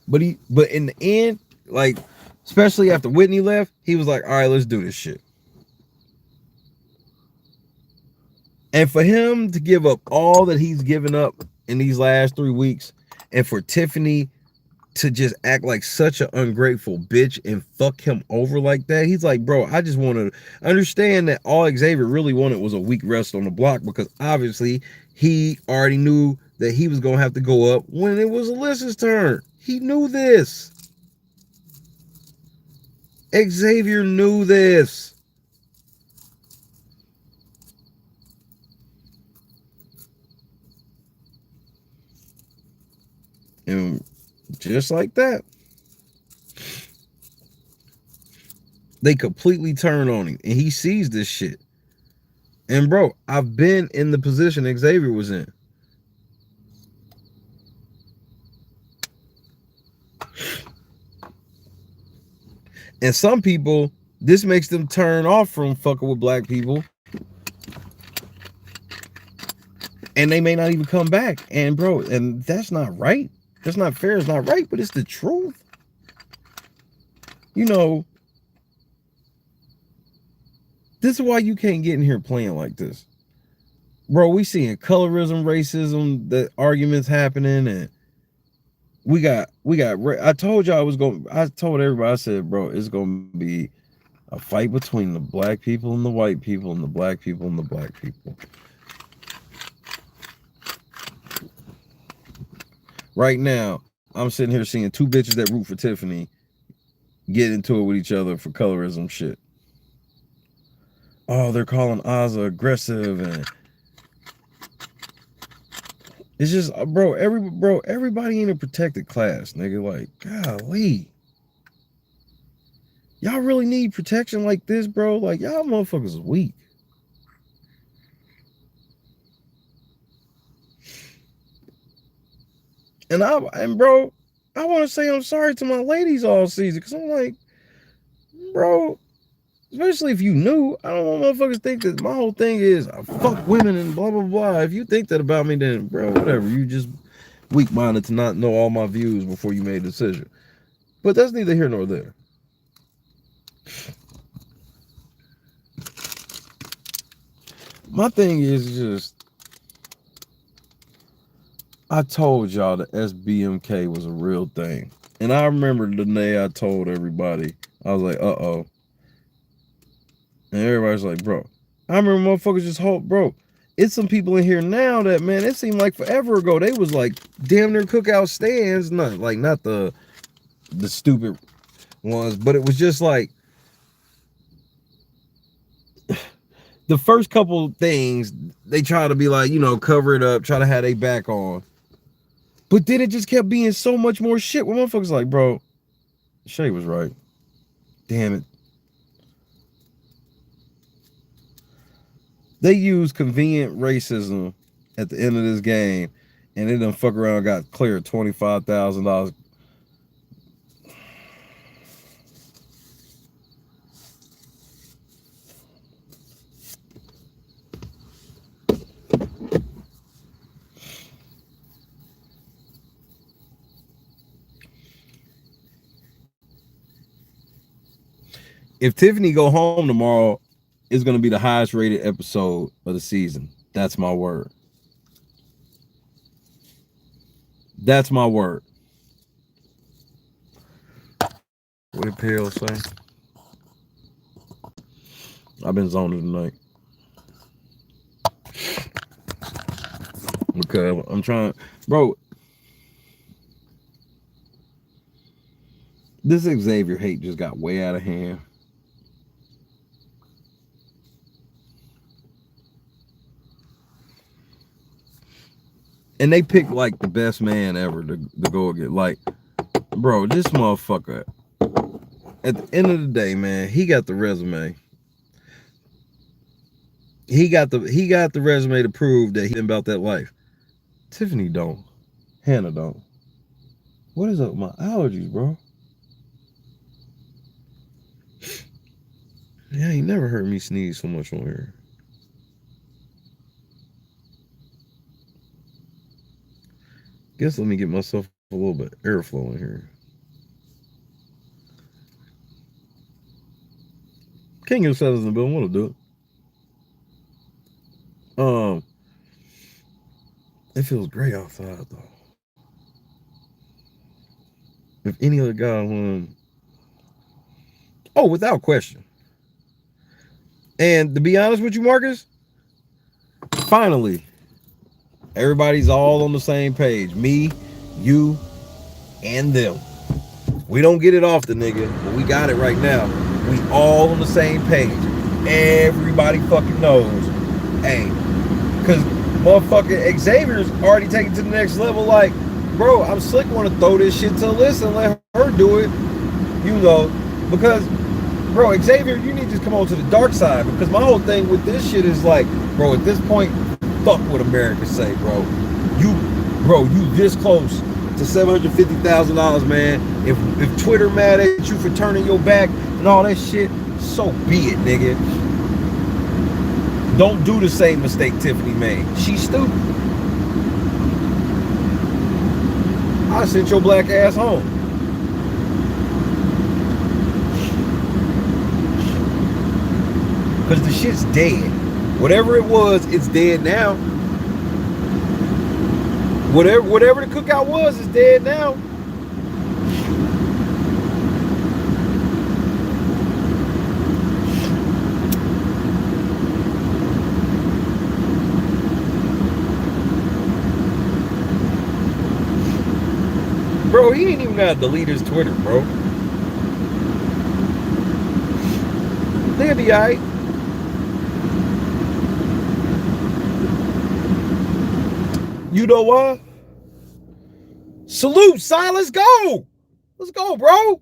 But in the end, like, especially after Whitney left, he was like, all right, let's do this shit. And for him to give up all that he's given up in these last 3 weeks, and for Tiffany to just act like such an ungrateful bitch and fuck him over like that, he's like, bro, I just want to understand that all Xavier really wanted was a weak rest on the block, because obviously he already knew that he was going to have to go up when it was Alyssa's turn. He knew this. Xavier knew this. And just like that, they completely turn on him, and he sees this shit. And bro, I've been in the position Xavier was in. And some people, this makes them turn off from fucking with black people. And they may not even come back. And bro, and that's not right. That's not fair. It's not right, but it's the truth. You know, this is why you can't get in here playing like this. Bro, we seeing colorism, racism, the arguments happening, and I told y'all I told everybody, I said, bro, it's going to be a fight between the black people and the white people and the black people and the black people. Right now, I'm sitting here seeing two bitches that root for Tiffany get into it with each other for colorism shit. Oh, they're calling Ozza aggressive, and it's just, bro, everybody in a protected class, nigga. Like, golly. Y'all really need protection like this, bro? Like, y'all motherfuckers is weak. And bro, I want to say I'm sorry to my ladies all season, because I'm like, bro, especially if you knew, I don't want motherfuckers to think that my whole thing is I fuck women and blah, blah, blah. If you think that about me, then, bro, whatever. You just weak-minded to not know all my views before you made a decision. But that's neither here nor there. My thing is just, I told y'all that SBMK was a real thing. And I remember the day I told everybody, I was like, uh-oh. And everybody's like, bro. I remember motherfuckers just hope, bro. It's some people in here now that, man, it seemed like forever ago, they was like damn near cookout stands. Not the stupid ones, but it was just like the first couple things, they try to be like, you know, cover it up, try to have their back on. But then it just kept being so much more shit where motherfuckers like, bro, Shay was right. Damn it. They use convenient racism at the end of this game, and they done fuck around and got cleared $25,000. If Tiffany go home tomorrow, it's gonna be the highest rated episode of the season. That's my word. That's my word. What did Pale say? I've been zoning tonight. Because I'm trying, bro. This Xavier hate just got way out of hand. And they picked like the best man ever to go against. Like, bro, this motherfucker, at the end of the day, man, he got the resume. He got the resume to prove that he's about that life. Tiffany don't. Hannah don't. What is up with my allergies, bro? Yeah, he never heard me sneeze so much on here. Guess let me get myself a little bit of airflow in here. King of Sevens in the building. What'll do it? It feels great outside though. If any other guy won, oh, without question. And to be honest with you, Marcus, finally, everybody's all on the same page. Me, you, and them. We don't get it often, nigga, but we got it right now. We all on the same page. Everybody fucking knows. Hey, because motherfucking Xavier's already taken to the next level. Like, bro, I'm slick want to throw this shit to Alyssa and let her do it. You know, because, bro, Xavier, you need to come on to the dark side. Because my whole thing with this shit is like, bro, at this point, fuck what America say, bro. You this close to $750,000, man. If Twitter mad at you for turning your back and all that shit, so be it, nigga. Don't do the same mistake Tiffany made. She's stupid. I sent your black ass home. Because the shit's dead. Whatever it was, it's dead now. Whatever the cookout was, is dead now. Bro, he ain't even gotta delete his Twitter, bro. They'll be alright. You know what? Salute, son. Let's go. Let's go, bro.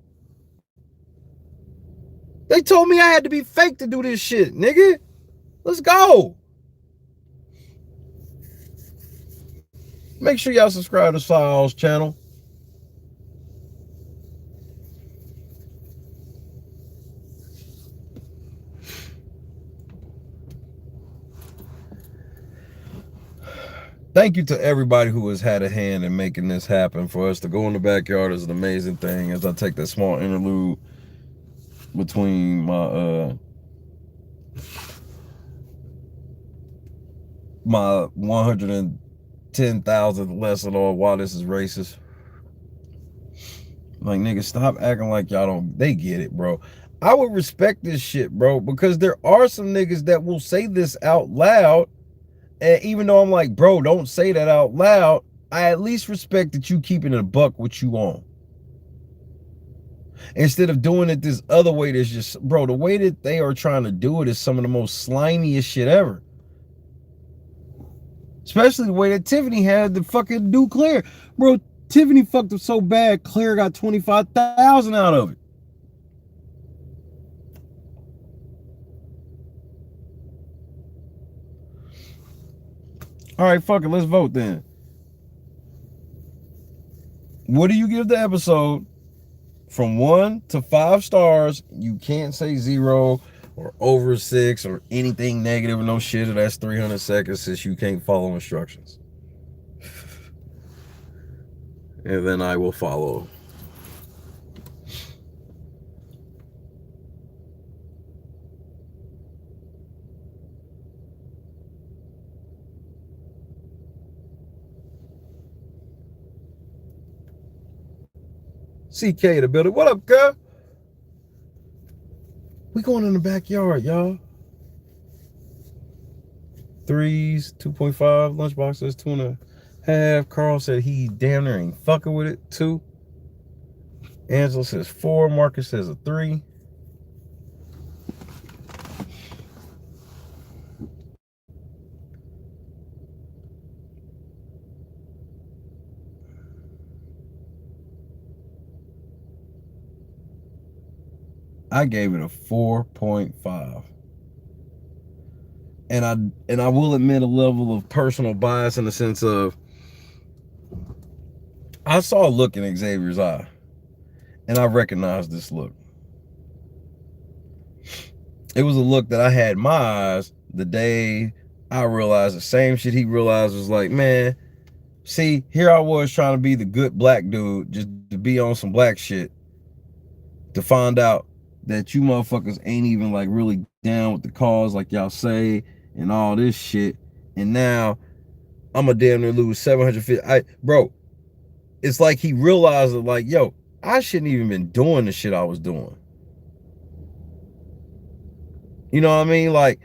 They told me I had to be fake to do this shit, nigga. Let's go. Make sure y'all subscribe to Sal's channel. Thank you to everybody who has had a hand in making this happen. For us to go in the backyard is an amazing thing. As I take that small interlude between my 110,000th lesson on why this is racist. Like, nigga, stop acting like y'all don't. They get it, bro. I would respect this shit, bro, because there are some niggas that will say this out loud. And even though I'm like, bro, don't say that out loud, I at least respect that you keeping it a buck what you on. Instead of doing it this other way, that's just, bro, the way that they are trying to do it is some of the most slimiest shit ever. Especially the way that Tiffany had to fucking do Claire. Bro, Tiffany fucked up so bad, Claire got 25,000 out of it. All right, fuck it, let's vote then. What do you give the episode? From 1 to 5 stars. You can't say 0 or over 6 or anything negative or no shit, or that's 300 seconds since you can't follow instructions. And then I will follow. CK in the building. What up, girl? We going in the backyard, y'all. 3s, 2.5, lunchboxes, 2.5. Carl said he damn near ain't fucking with it. 2. Angela says 4. Marcus says a 3. I gave it a 4.5. And I will admit a level of personal bias in the sense of I saw a look in Xavier's eye, and I recognized this look. It was a look that I had in my eyes the day I realized the same shit he realized. Was like, man, see, here I was trying to be the good black dude, just to be on some black shit, to find out that you motherfuckers ain't even like really down with the cause like y'all say and all this shit. And now I'm a damn near lose 750. Bro, it's like he realized that, like, yo, I shouldn't even been doing the shit I was doing. You know what I mean? Like,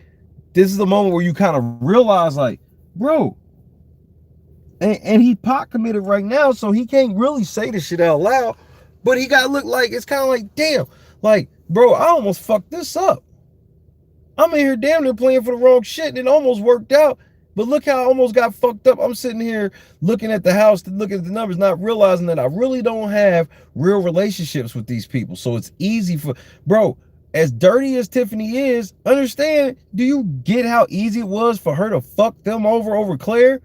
this is the moment where you kind of realize, like, bro, and he pot committed right now, so he can't really say the shit out loud, but he got to look like, it's kind of like, damn, like, bro, I almost fucked this up. I'm in here damn near playing for the wrong shit, and it almost worked out. But look how I almost got fucked up. I'm sitting here looking at the house, looking at the numbers, not realizing that I really don't have real relationships with these people. So it's easy for, bro, as dirty as Tiffany is, understand, do you get how easy it was for her to fuck them over Claire?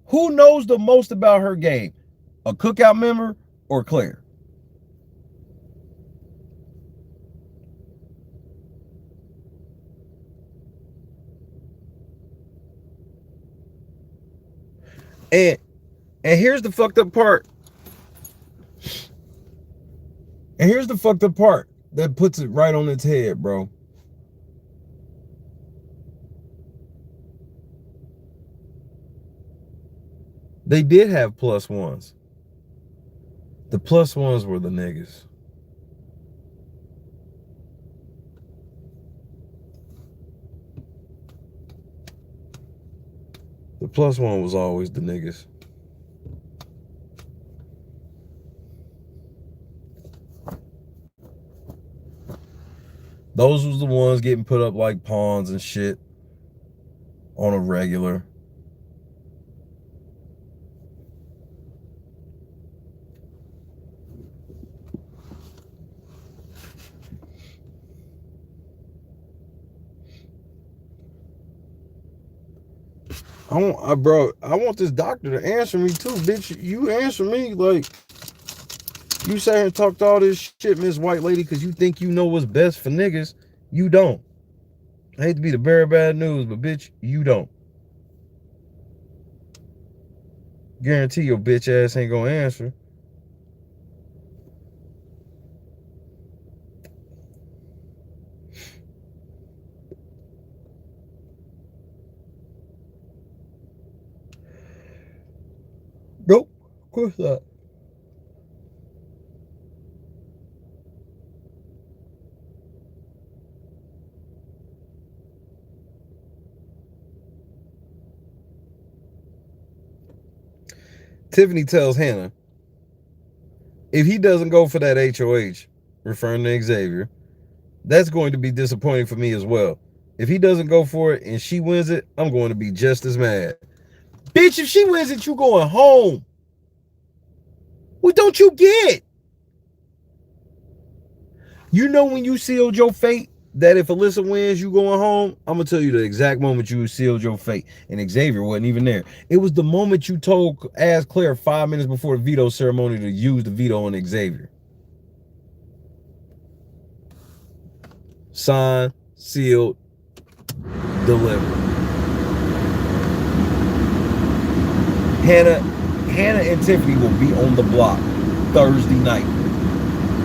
Who knows the most about her game? A cookout member or Claire? And here's the fucked up part. And here's the fucked up part that puts it right on its head, bro. They did have plus ones. The plus ones were the niggas. The plus one was always the niggas. Those was the ones getting put up like pawns and shit on a regular. I want this doctor to answer me too, bitch. You answer me like you sat here and talked all this shit, Miss White Lady, because you think you know what's best for niggas. You don't. I hate to be the bearer of bad news, but bitch, you don't. Guarantee your bitch ass ain't gonna answer. Nope, of course not. Tiffany tells Hannah, if he doesn't go for that HOH, referring to Xavier, that's going to be disappointing for me as well. If he doesn't go for it and she wins it, I'm going to be just as mad. Bitch, if she wins it, you going home. What don't you get? You know when you sealed your fate that if Alyssa wins, you going home? I'm going to tell you the exact moment you sealed your fate. And Xavier wasn't even there. It was the moment you asked Claire 5 minutes before the veto ceremony to use the veto on Xavier. Signed, sealed, delivered. Hannah and Tiffany will be on the block Thursday night.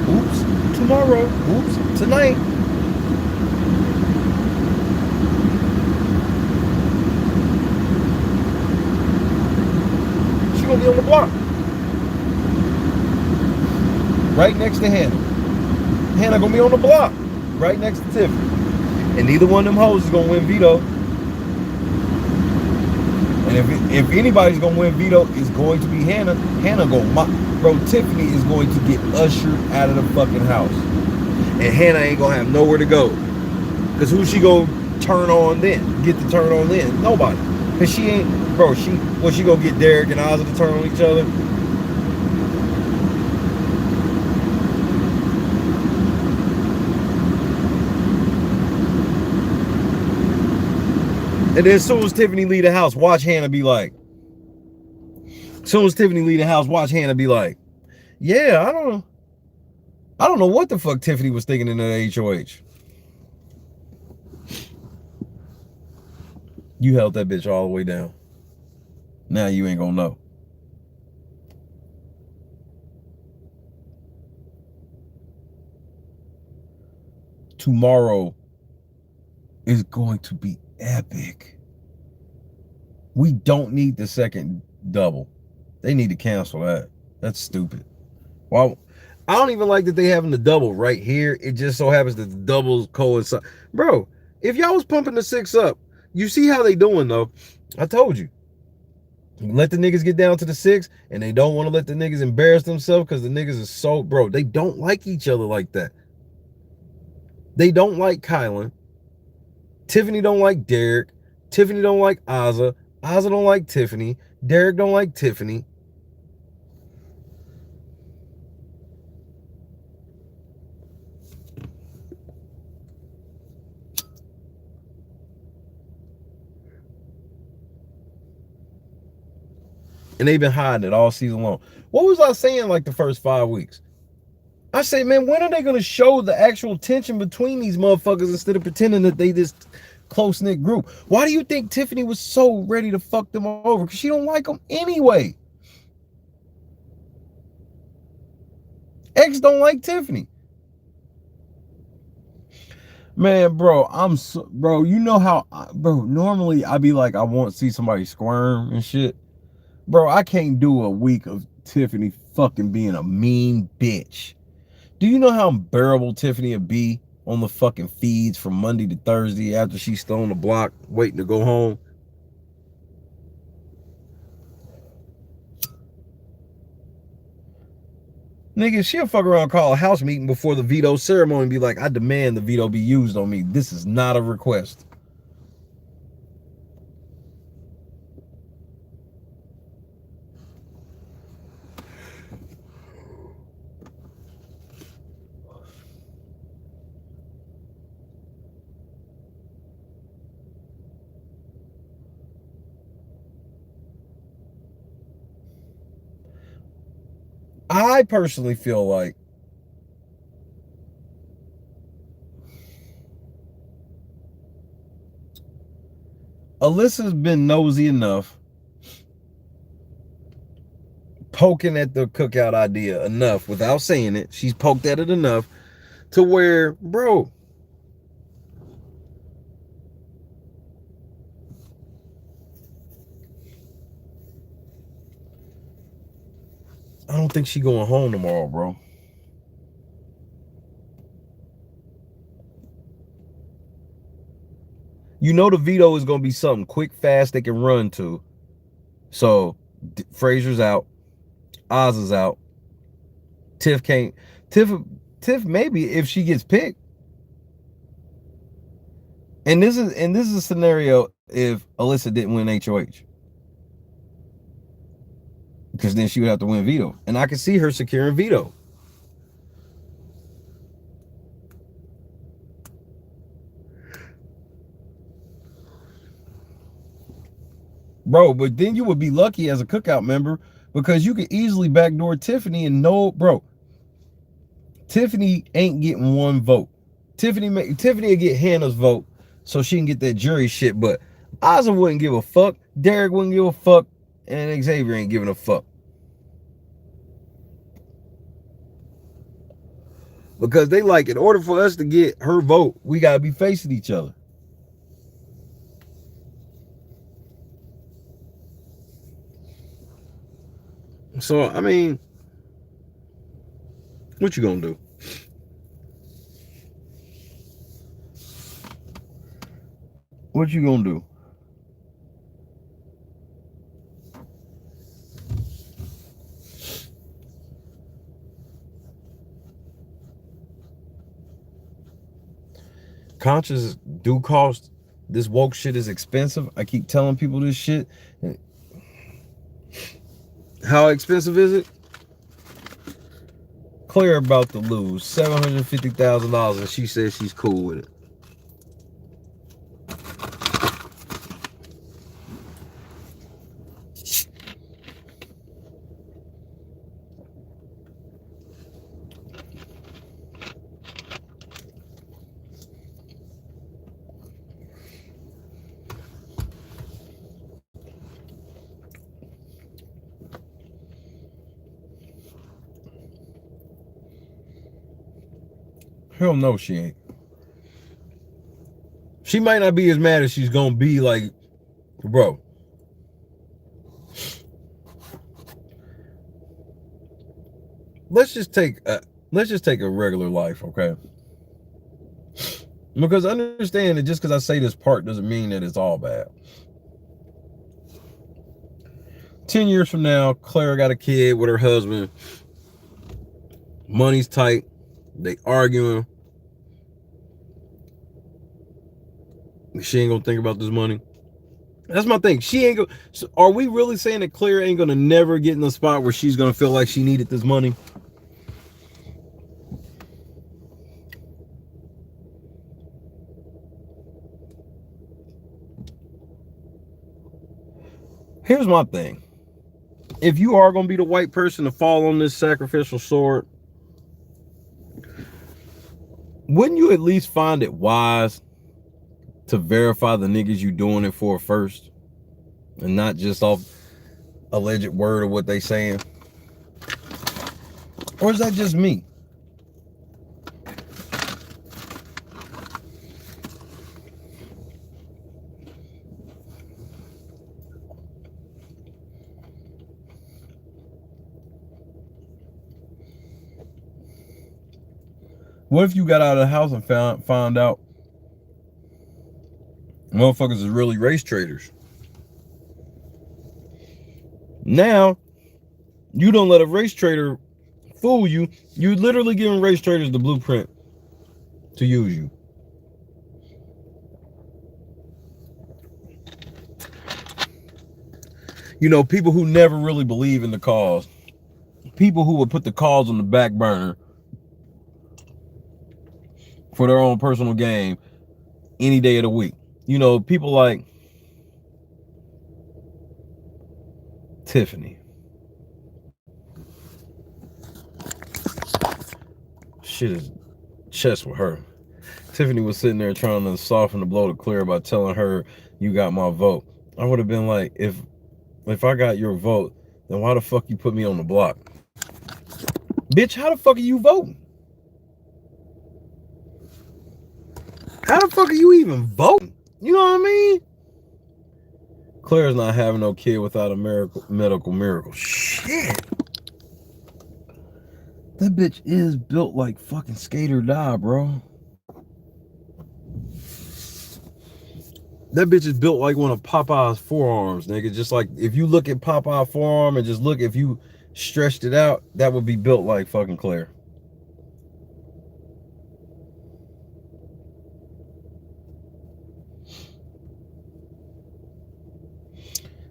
Oops, tomorrow. Oops, tonight. She gonna be on the block. right next to Hannah. Hannah gonna be on the block, right next to Tiffany. And neither one of them hoes is gonna win veto. And if anybody's gonna win veto, it's going to be Hannah. Hannah bro, Tiffany is going to get ushered out of the fucking house. And Hannah ain't gonna have nowhere to go. Cause who she gonna turn on then? Get to turn on then? Nobody. Cause she ain't, bro, she gonna get Derek and Ozzy to turn on each other? And then as soon as Tiffany leave the house, watch Hannah be like, yeah, I don't know what the fuck Tiffany was thinking in that HOH. You held that bitch all the way down. Now you ain't gonna know. Tomorrow is going to be epic. We don't need the second double. They need to cancel that. That's stupid. Well, I don't even like that they having the double right here. It just so happens that the doubles coincide. Bro, if y'all was pumping the 6 up, you see how they doing though. I told you. Let the niggas get down to the 6, and they don't want to let the niggas embarrass themselves because the niggas is so, bro, they don't like each other like that. They don't like Kylan. Tiffany don't like Derek. Tiffany don't like Ozzy. Ozzy don't like Tiffany. Derek don't like Tiffany. And they've been hiding it all season long. What was I saying like the first 5 weeks? I say, man, when are they going to show the actual tension between these motherfuckers instead of pretending that they this close-knit group? Why do you think Tiffany was so ready to fuck them over? Because she don't like them anyway. X don't like Tiffany. Man, bro, bro, you know how, bro, normally I be like, I want to see somebody squirm and shit. Bro, I can't do a week of Tiffany fucking being a mean bitch. Do you know how unbearable Tiffany would be on the fucking feeds from Monday to Thursday after she's still on the block waiting to go home? Nigga, she'll fuck around and call a house meeting before the veto ceremony and be like, I demand the veto be used on me. This is not a request. I personally feel like Alyssa's been nosy enough, poking at the cookout idea enough without saying it. She's poked at it enough to where, bro, I don't think she's going home tomorrow, bro. You know the veto is going to be something quick, fast they can run to. So, Fraser's out. Oz is out. Tiff can't. Tiff maybe if she gets picked. And this is a scenario if Alyssa didn't win HOH. Because then she would have to win veto. And I can see her securing veto. Bro, but then you would be lucky as a cookout member because you could easily backdoor Tiffany and no, bro. Tiffany ain't getting one vote. Tiffany will get Hannah's vote so she can get that jury shit, but Ozzy wouldn't give a fuck. Derek wouldn't give a fuck. And Xavier ain't giving a fuck. Because they like, in order for us to get her vote, we got to be facing each other. So, I mean, What you gonna do? What you gonna do? Conscious do cost. This woke shit is expensive. I keep telling people this shit. How expensive is it? Claire about to lose $750,000 and she says she's cool with it. Hell no, she ain't. She might not be as mad as she's gonna be. Like, bro, let's just take a regular life, okay? Because understand that just because I say this part doesn't mean that it's all bad. 10 years from now, Claire got a kid with her husband. Money's tight. They arguing. She ain't gonna think about this money. That's my thing. She ain't gonna. So are we really saying that Claire ain't gonna never get in the spot where she's gonna feel like she needed this money? Here's my thing. If you are gonna be the white person to fall on this sacrificial sword, wouldn't you at least find it wise to verify the niggas you doing it for first, and not just off alleged word of what they saying? Or is that just me? What if you got out of the house and found out motherfuckers is really race traders? Now, you don't let a race trader fool you. You literally giving race traders the blueprint to use you. You know, people who never really believe in the cause. People who would put the cause on the back burner for their own personal gain any day of the week. You know, people like Tiffany. Shit is chess with her. Tiffany was sitting there trying to soften the blow to Claire by telling her, you got my vote. I would have been like, if I got your vote, then why the fuck you put me on the block? Bitch, how the fuck are you voting? How the fuck are you even voting? You know what I mean? Claire's not having no kid without a medical miracle. Shit. That bitch is built like fucking skate or die, bro. That bitch is built like one of Popeye's forearms, nigga. Just like if you look at Popeye's forearm and just look, if you stretched it out, that would be built like fucking Claire.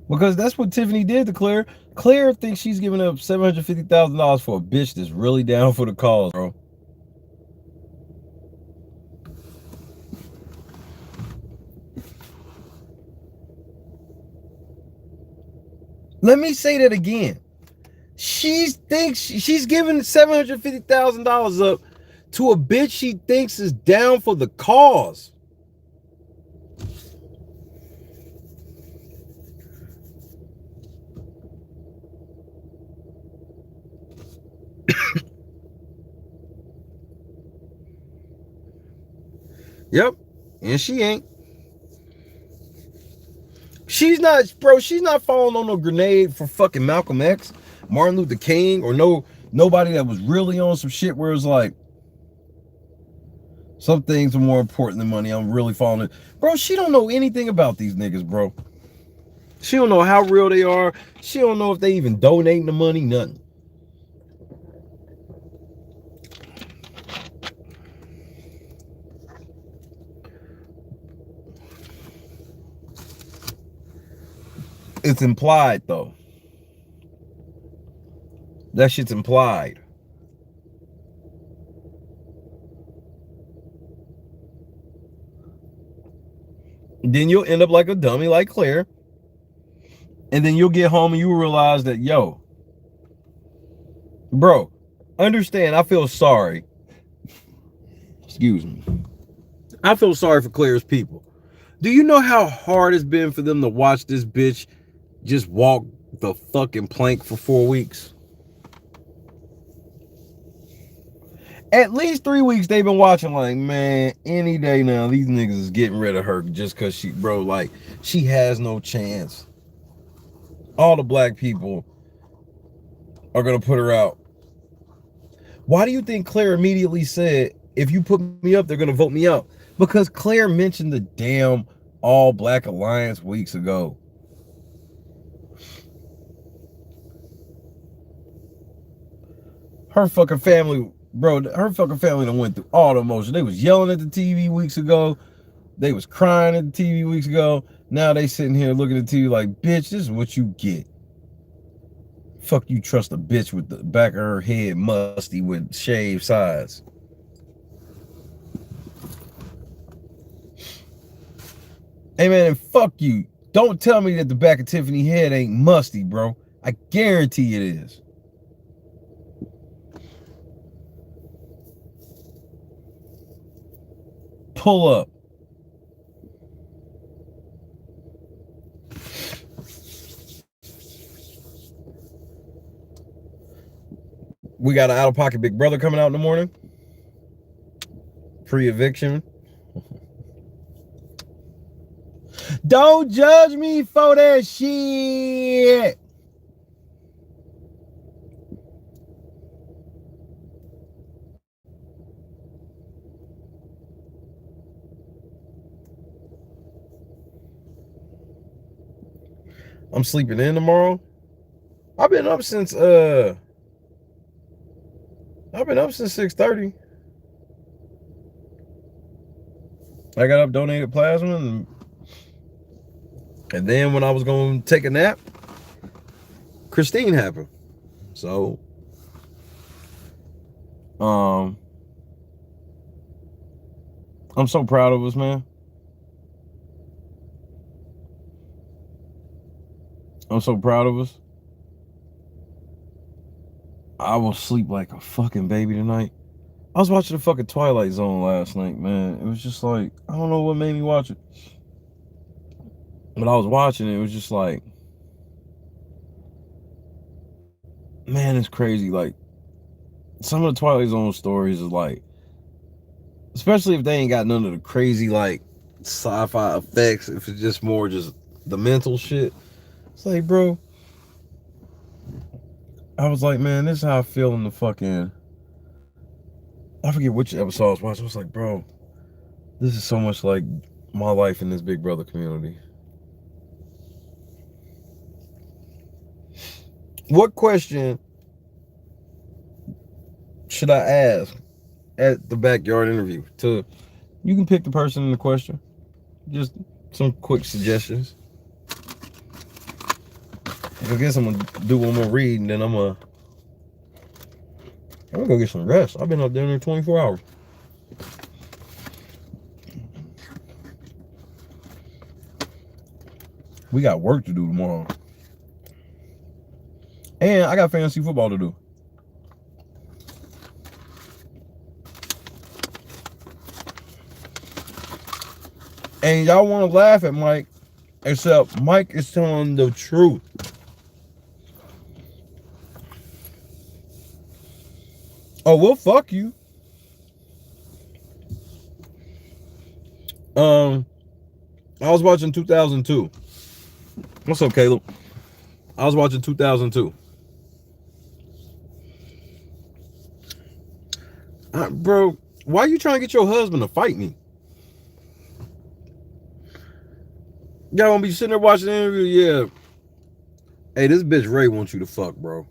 Because that's what Tiffany did to Claire. Claire thinks she's giving up $750,000 for a bitch that's really down for the cause, bro. Let me say that again. She thinks she's giving $750,000 up to a bitch she thinks is down for the cause. Yep. And she ain't. She's not, bro, she's not falling on no grenade for fucking Malcolm X, Martin Luther King, or no Nobody that was really on some shit where it's like, some things are more important than money. I'm really falling in. Bro, she don't know anything about these niggas, bro. She don't know how real they are. She don't know if they even donating the money, nothing. It's implied, though. That shit's implied. Then you'll end up like a dummy like Claire. And then you'll get home and you realize that, yo, bro, understand, I feel sorry. Excuse me. I feel sorry for Claire's people. Do you know how hard it's been for them to watch this bitch just walk the fucking plank for 4 weeks? At least 3 weeks they've been watching like, man, any day now, these niggas is getting rid of her just because she, bro, like, she has no chance. All the black people are going to put her out. Why do you think Claire immediately said, if you put me up, they're going to vote me out? Because Claire mentioned the damn All Black Alliance weeks ago. Her fucking family, bro, her fucking family done went through all the emotion. They was yelling at the TV weeks ago. They was crying at the TV weeks ago. Now they sitting here looking at the TV like, bitch, this is what you get. Fuck you trust a bitch with the back of her head musty with shaved sides. Hey man, and fuck you. Don't tell me that the back of Tiffany's head ain't musty, bro. I guarantee it is. Pull up. We got an out-of-pocket big brother coming out in the morning. Pre-eviction. Don't judge me for that shit. I'm sleeping in tomorrow. I've been up since 6:30. I got up, donated plasma, and then when I was going to take a nap, Christine happened. So, I'm so proud of us, man. I'm so proud of us. I will sleep like a fucking baby tonight. I was watching the fucking Twilight Zone last night, man. It was just like, I don't know what made me watch it. But I was watching it, it was just like, man, it's crazy. Like, some of the Twilight Zone stories is like, especially if they ain't got none of the crazy, like, sci-fi effects, if it's just more just the mental shit. It's like, bro, I was like, man, this is how I feel in the fucking, I forget which episode I was watching. I was like, bro, this is so much like my life in this Big Brother community. What question should I ask at the backyard interview? You can pick the person in the question. Just some quick suggestions. I guess I'm gonna do one more read and then I'm gonna go get some rest. I've been up there 24 hours. We got work to do tomorrow. And I got fantasy football to do. And y'all want to laugh at Mike, except Mike is telling the truth. Oh, well, fuck you. I was watching 2002. What's up, Caleb? I was watching 2002. Bro, why you trying to get your husband to fight me? Y'all gonna be sitting there watching the interview? Yeah. Hey, this bitch Ray wants you to fuck, bro.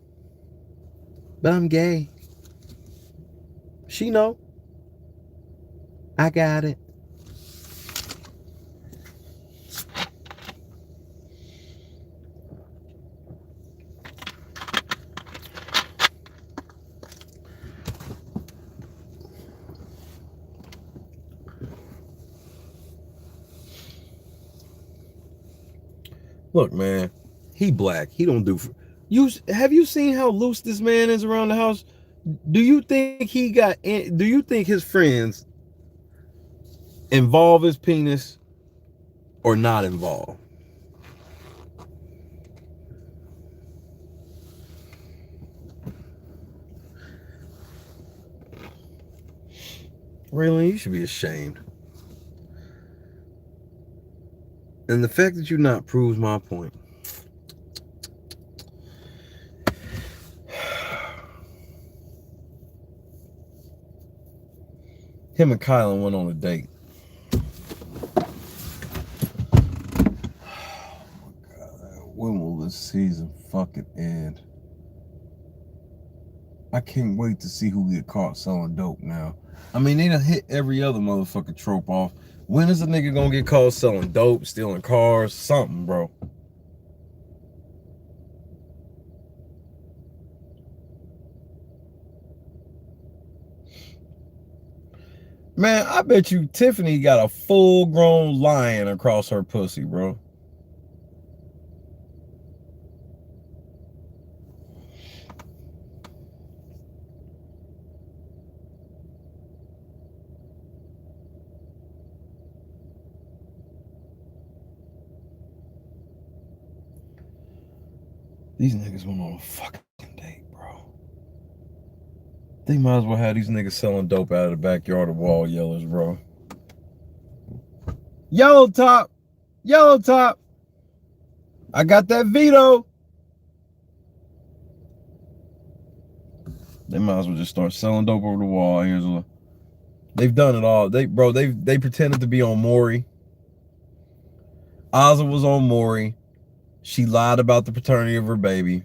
But I'm gay. She know. I got it. Look, man, he black. He don't do. You have you seen how loose this man is around the house? Do you think he got? Do you think his friends involve his penis or not involve? Raylan, you should be ashamed. And the fact that you're not proves my point. Him and Kylan went on a date. Oh my God. When will this season fucking end? I can't wait to see who get caught selling dope now. I mean, they done hit every other motherfucking trope off. When is a nigga gonna get caught selling dope, stealing cars, something, bro? Man, I bet you Tiffany got a full-grown lion across her pussy, bro. These niggas went on a fucking date, bro. They might as well have these niggas selling dope out of the backyard of Wall Yellers, bro. Yellow top. Yellow top. I got that veto. They might as well just start selling dope over the wall. They've done it all. They pretended to be on Maury. Ozzy was on Maury. She lied about the paternity of her baby.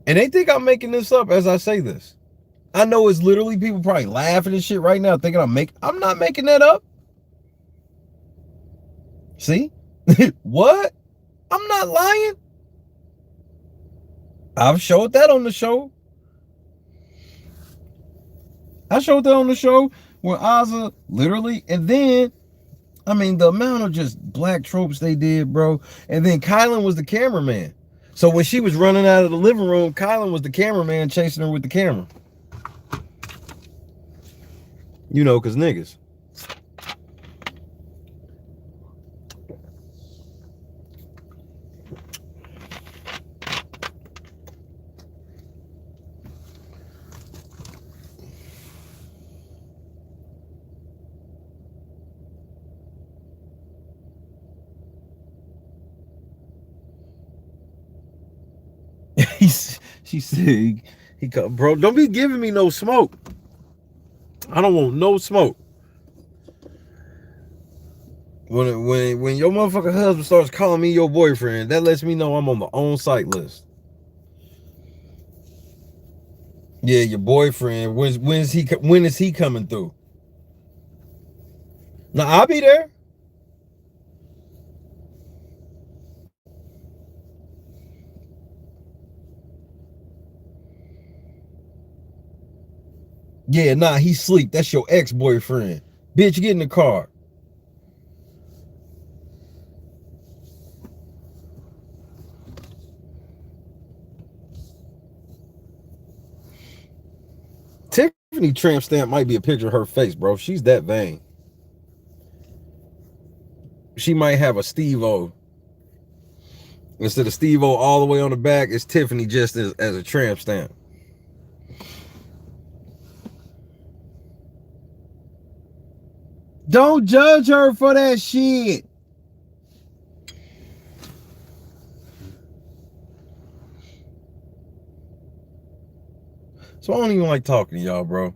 And they think I'm making this up as I say this. I know it's literally people probably laughing and shit right now thinking I'm not making that up. See? What? I'm not lying. I've showed that on the show. I showed that on the show where Ozzy literally, and then I mean, the amount of just black tropes they did, bro. And then Kylan was the cameraman. So when she was running out of the living room, Kylan was the cameraman chasing her with the camera. You know, because niggas. She said, bro, don't be giving me no smoke. I don't want no smoke. When your motherfucking husband starts calling me your boyfriend, that lets me know I'm on the on-site list. Yeah, your boyfriend. When is he coming through? Now I'll be there. Yeah, nah, he sleep. That's your ex-boyfriend. Bitch, get in the car. Tiffany tramp stamp might be a picture of her face, bro. She's that vain. She might have a Steve-O. Instead of Steve-O all the way on the back, it's Tiffany just as a tramp stamp. Don't judge her for that shit. So I don't even like talking to y'all, bro.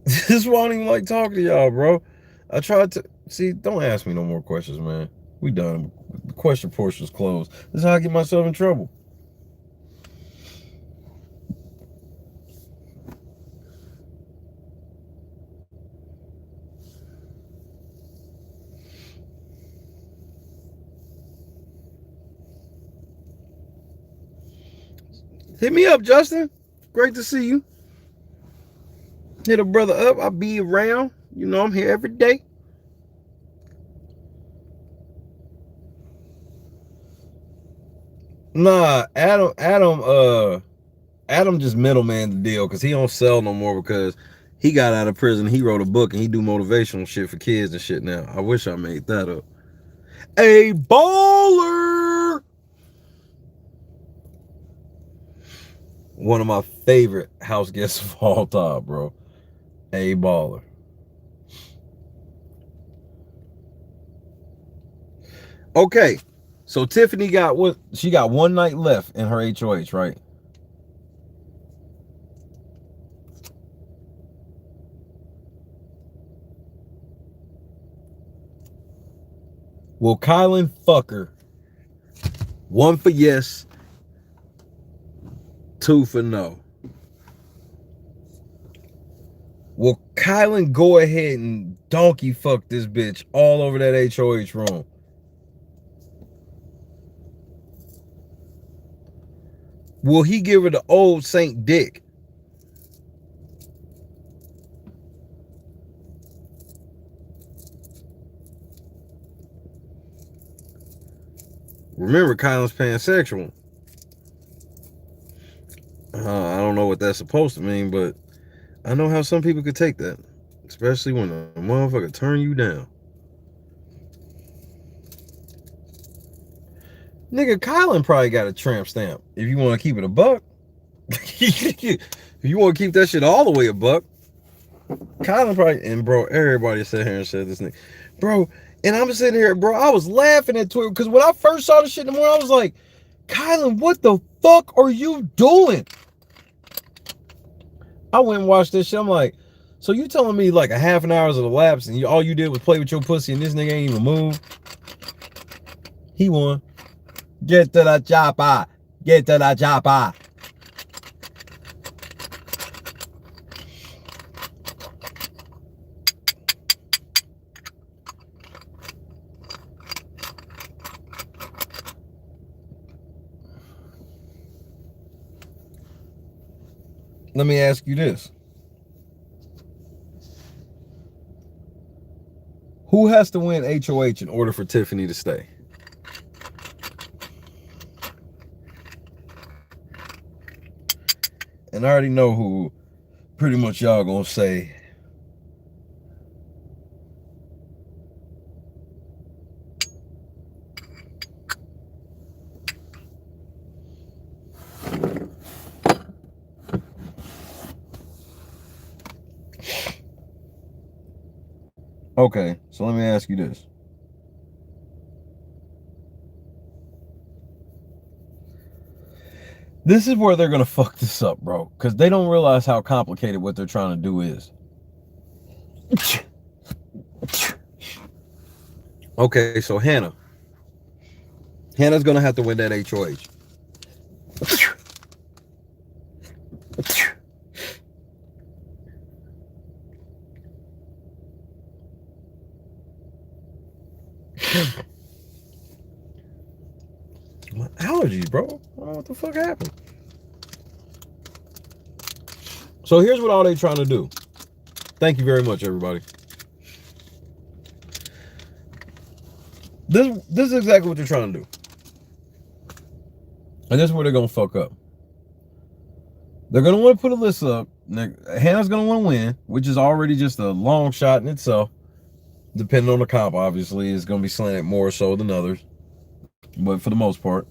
This is why I don't even like talking to y'all, bro. I tried to see. Don't ask me no more questions, man. We done. The question portion is closed. This is how I get myself in trouble. Hit me up, Justin. Great to see you. Hit a brother up. I'll be around. You know I'm here every day. Nah, Adam just middleman the deal because he don't sell no more because he got out of prison. He wrote a book and he do motivational shit for kids and shit now. I wish I made that up. A baller. One of my favorite house guests of all time, bro. A baller. Okay, so Tiffany got what? She got one night left in her HOH, right? Will Kylan fuck her? 1 for yes, 2 for no. Will Kylan go ahead and donkey fuck this bitch all over that HOH room? Will he give her the old Saint Dick? Remember, Kylan's pansexual. I don't know what that's supposed to mean, but I know how some people could take that, especially when a motherfucker turn you down. Nigga, Kylan probably got a tramp stamp. If you want to keep it a buck. If you want to keep that shit all the way a buck. Kylan probably, and bro, everybody sat here and said this nigga. Bro, and I'm sitting here, bro, I was laughing at Twitter because when I first saw this shit in the morning, I was like, Kylan, what the fuck are you doing? I went and watched this shit. I'm like, so you telling me like a half an hour's of elapsed and all you did was play with your pussy and this nigga ain't even move? He won. Get to the chopper. Get to the chopper. Let me ask you this. Who has to win HOH in order for Tiffany to stay? And I already know who pretty much y'all gonna say. Okay, so let me ask you this. This is where they're gonna fuck this up, bro, because they don't realize how complicated what they're trying to do is. Okay, so Hannah's gonna have to win that HOH. My allergies, bro. I don't know what the fuck happened. So here's what all they trying to do. Thank you very much, everybody. This is exactly what they're trying to do. And this is where they're gonna fuck up. They're gonna want to put a list up. Hannah's gonna want to win, which is already just a long shot in itself. Depending on the comp, obviously, it's gonna be slanted more so than others. But for the most part.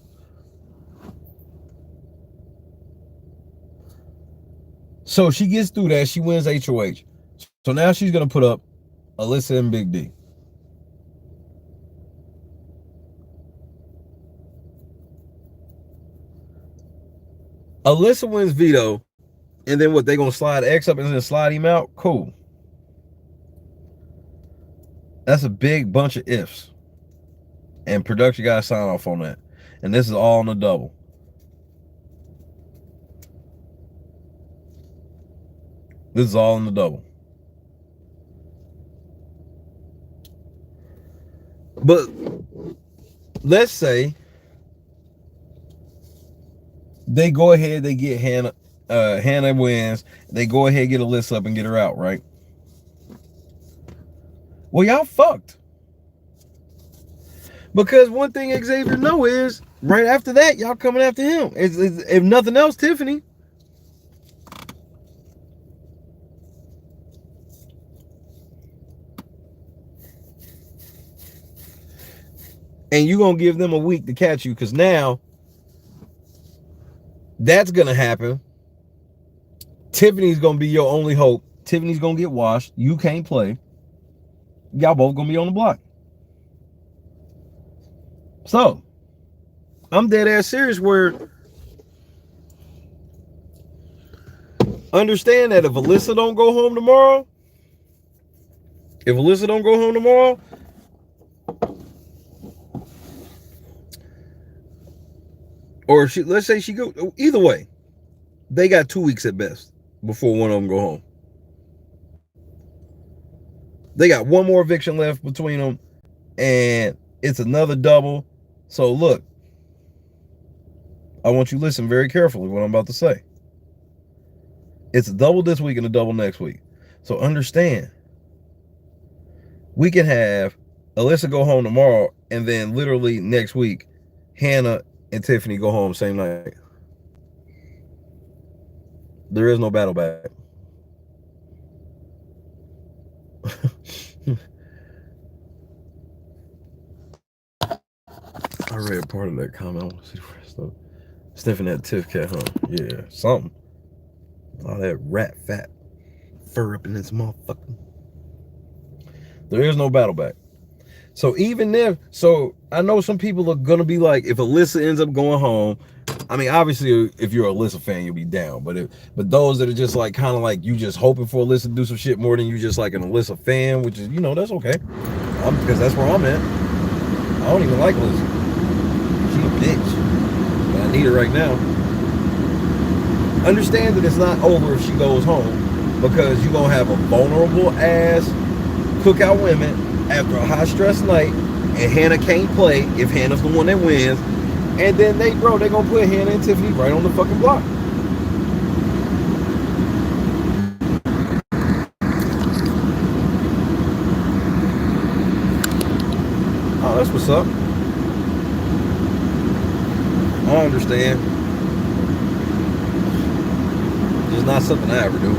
So she gets through that, she wins HOH. So now she's gonna put up Alyssa and Big D. Alyssa wins veto, and then what? They gonna slide X up and then slide him out? Cool. That's a big bunch of ifs, and production got to sign off on that. And this is all on the double. This is all on the double. But let's say they go ahead, they get Hannah. Hannah wins. They go ahead, get Alyssa up and get her out, right? Well, y'all fucked. Because one thing Xavier know is, right after that, y'all coming after him. It's, if nothing else, Tiffany. And you going to give them a week to catch you, because now that's going to happen. Tiffany's going to be your only hope. Tiffany's going to get washed. You can't play. Y'all both going to be on the block. So, I'm dead ass serious where understand that if Alyssa don't go home tomorrow, or let's say she go, either way, they got 2 weeks at best before one of them go home. They got one more eviction left between them, and it's another double. So look, I want you to listen very carefully what I'm about to say. It's a double this week and a double next week. So understand, we can have Alyssa go home tomorrow, and then literally next week, Hannah and Tiffany go home same night. There is no battle back. I read part of that comment. I want to see the rest of it. Sniffing that Tiff cat, huh? Yeah, something. All that rat fat fur up in this motherfucker. There is no battle back. So even if, so I know some people are gonna be like, if Alyssa ends up going home, I mean, obviously, if you're a Alyssa fan, you'll be down. But those that are just like kind of like you just hoping for Alyssa to do some shit more than you just like an Alyssa fan, which is, you know, that's okay. Because that's where I'm at. I don't even like Alyssa. She a bitch. But I need her right now. Understand that it's not over if she goes home, because you're gonna have a vulnerable ass cookout women after a high stress night, and Hannah can't play if Hannah's the one that wins. And then they gonna put Hannah and Tiffany right on the fucking block. Oh, that's what's up. I understand. It's not something I ever do.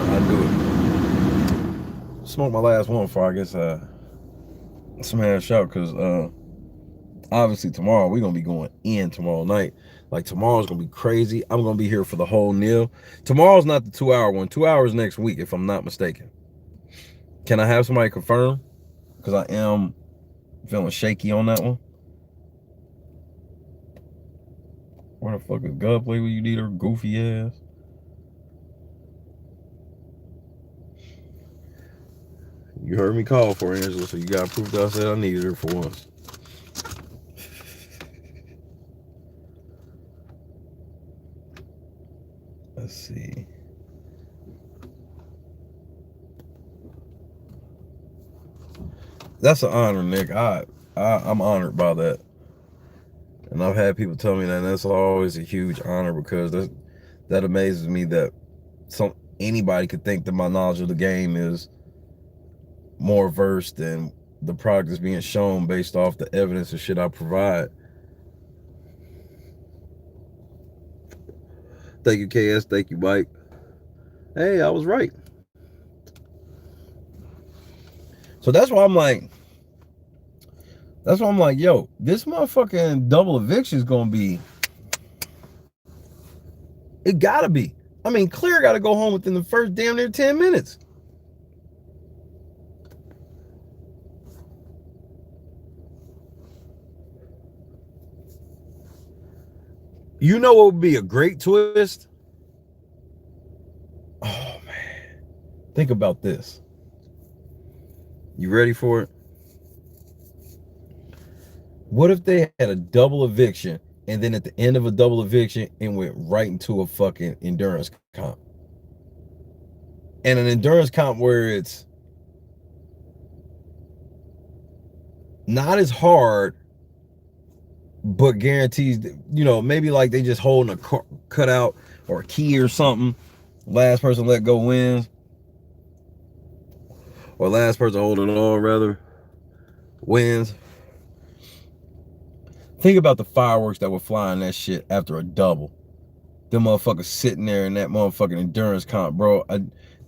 I do it. Smoke my last one before I guess smash out, because obviously tomorrow we're gonna be going in tomorrow night. Like tomorrow's gonna be crazy. I'm gonna be here for the whole meal. Tomorrow's not the 2-hour one. 2 hours next week, if I'm not mistaken. Can I have somebody confirm? Because I am feeling shaky on that one. Where the fuck is Gunplay when you need her goofy ass? You heard me call for Angela, so you got proof that I said I needed her for once. Let's see. That's an honor, Nick. I'm honored by that. And I've had people tell me that, and that's always a huge honor, because that amazes me that anybody could think that my knowledge of the game is more versed than the product is being shown based off the evidence and shit I provide. Thank you, KS. Thank you, Mike. Hey, I was right. So that's why I'm like, yo, this motherfucking double eviction is gonna be, it gotta be. I mean, Claire gotta go home within the first damn near 10 minutes. You know what would be a great twist? Oh man. Think about this. You ready for it? What if they had a double eviction and then at the end of a double eviction it went right into a fucking endurance comp? And an endurance comp where it's not as hard, but guarantees, you know, maybe like they just holding a cutout or a key or something. Last person let go wins. Or last person holding on, rather, wins. Think about the fireworks that were flying that shit after a double. Them motherfuckers sitting there in that motherfucking endurance comp, bro. A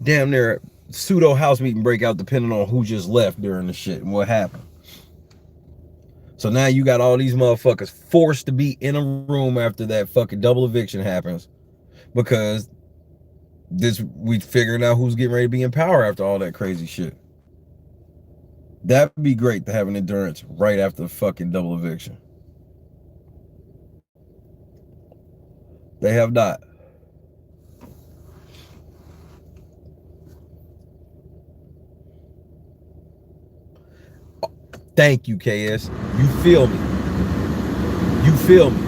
damn near pseudo house meeting breakout depending on who just left during the shit and what happened. So now you got all these motherfuckers forced to be in a room after that fucking double eviction happens because we figuring out who's getting ready to be in power after all that crazy shit. That'd be great to have an endurance right after the fucking double eviction. They have not. Thank you, KS. You feel me. You feel me.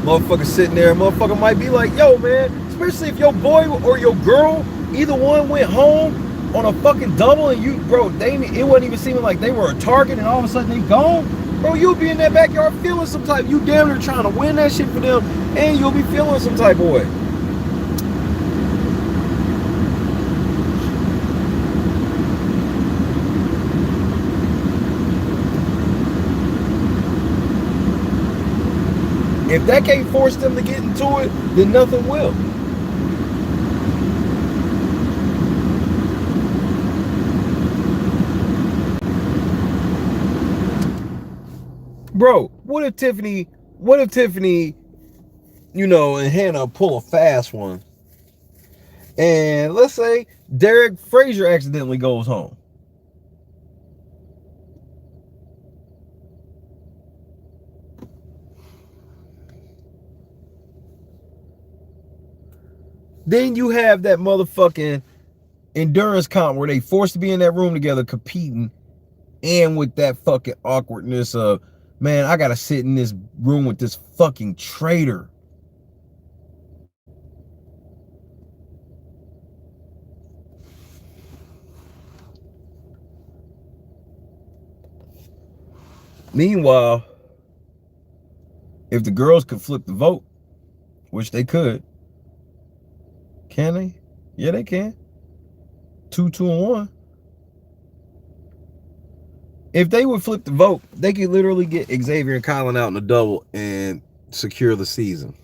Motherfucker sitting there, motherfucker might be like, yo, man, especially if your boy or your girl, either one went home on a fucking double and you, bro, it wasn't even seeming like they were a target and all of a sudden they gone. Bro, you'll be in that backyard feeling some type. You damn near trying to win that shit for them and you'll be feeling some type of way. If that can't force them to get into it, then nothing will. Bro, what if Tiffany, you know, and Hannah pull a fast one, and let's say Derek Frazier accidentally goes home. Then you have that motherfucking endurance comp where they forced to be in that room together competing, and with that fucking awkwardness of, man, I gotta sit in this room with this fucking traitor. Meanwhile, if the girls could flip the vote, which they could, can they? Yeah, they can. 2, and 1. If they would flip the vote, they could literally get Xavier and Colin out in a double and secure the season.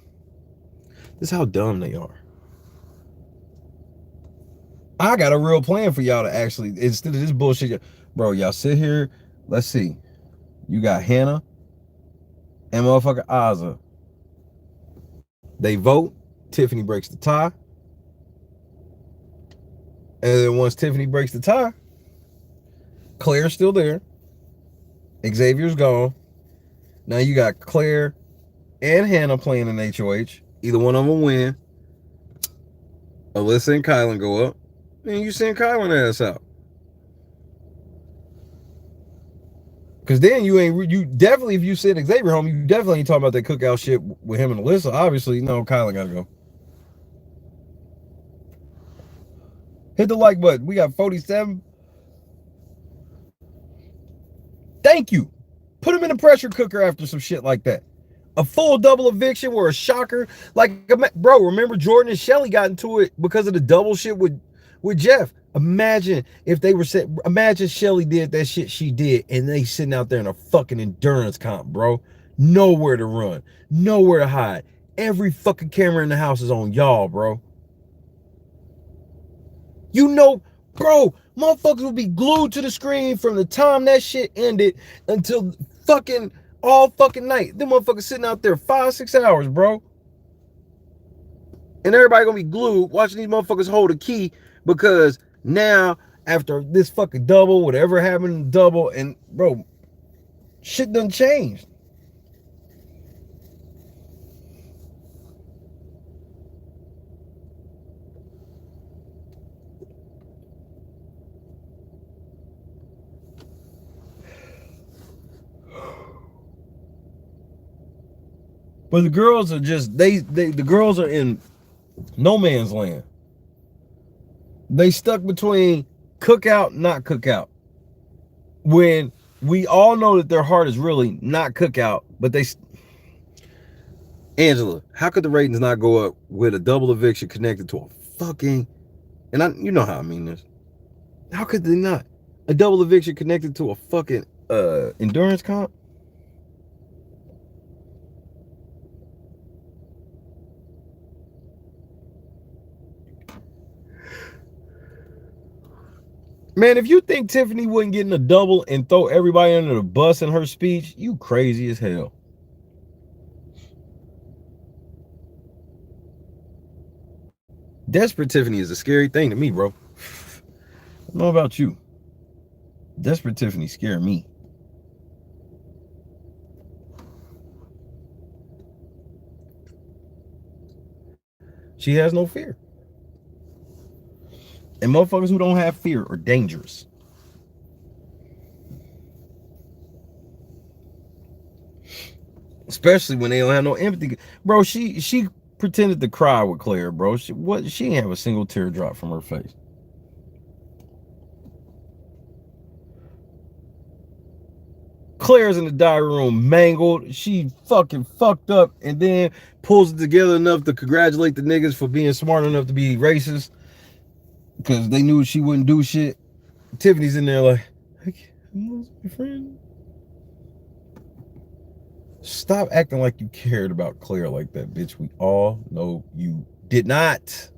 This is how dumb they are. I got a real plan for y'all to actually, instead of this bullshit, bro, y'all sit here. Let's see. You got Hannah and motherfucker Azza. They vote. Tiffany breaks the tie. And then once Tiffany breaks the tie, Claire's still there. Xavier's gone. Now you got Claire and Hannah playing in HOH. Either one of them win. Alyssa and Kylan go up. And you send Kylan ass out. Because then you definitely, if you send Xavier home, you definitely ain't talking about that cookout shit with him and Alyssa. Obviously, no, Kylan gotta go. Hit the like button. We got 47. Thank you. Put him in a pressure cooker after some shit like that. A full double eviction where a shocker. Like, bro, remember Jordan and Shelly got into it because of the double shit with Jeff. Imagine if they were imagine Shelly did that shit she did and they sitting out there in a fucking endurance comp, bro. Nowhere to run. Nowhere to hide. Every fucking camera in the house is on y'all, bro. You know, bro, motherfuckers will be glued to the screen from the time that shit ended until fucking all fucking night. Them motherfuckers sitting out there 5-6 hours, bro. And everybody gonna be glued watching these motherfuckers hold a key because now after this fucking double, whatever happened in the double, and bro, shit done changed. But the girls are just the girls are in no man's land. They stuck between cookout, not cookout. When we all know that their heart is really not cookout, but they. Angela, how could the ratings not go up with a double eviction connected to a fucking, you know how I mean this. How could they not? A double eviction connected to a fucking endurance comp? Man, if you think Tiffany wouldn't get in a double and throw everybody under the bus in her speech, you crazy as hell. Desperate Tiffany is a scary thing to me, bro. I don't know about you. Desperate Tiffany scare me. She has no fear. And motherfuckers who don't have fear are dangerous. Especially when they don't have no empathy. Bro, she pretended to cry with Claire, bro. She didn't have a single teardrop from her face. Claire's in the diary room mangled. She fucking fucked up and then pulls it together enough to congratulate the niggas for being smart enough to be racist. Because they knew she wouldn't do shit. Tiffany's in there like, I lost my friend. Stop acting like you cared about Claire like that, bitch. We all know you did not.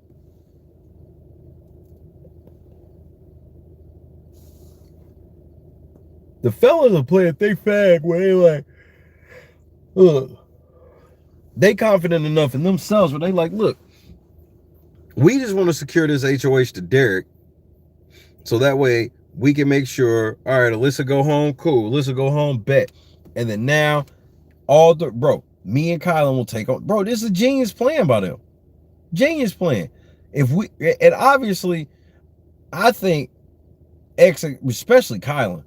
The fellas are playing thick fag where they like, ugh. They confident enough in themselves where they like, look, we just want to secure this HOH to Derek so that way we can make sure, all right, Alyssa go home, cool. Alyssa go home, bet. And then now, me and Kylan will take on. Bro, this is a genius plan by them. Genius plan. And obviously, I think, especially Kylan.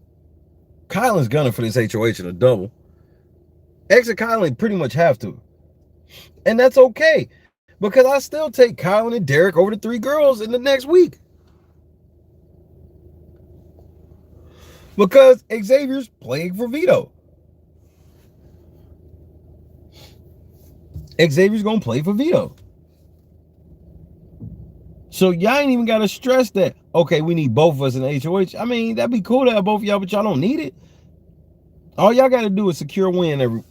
Kylan's gunning for this HOH in a double. X and Kylan pretty much have to. And that's okay. Because I still take Kylan and Derek over the 3 girls in the next week. Because Xavier's playing for Vito. Xavier's gonna play for Vito. So y'all ain't even gotta stress that, okay, we need both of us in the HOH. I mean, that'd be cool to have both of y'all, but y'all don't need it. All y'all gotta do is secure a win every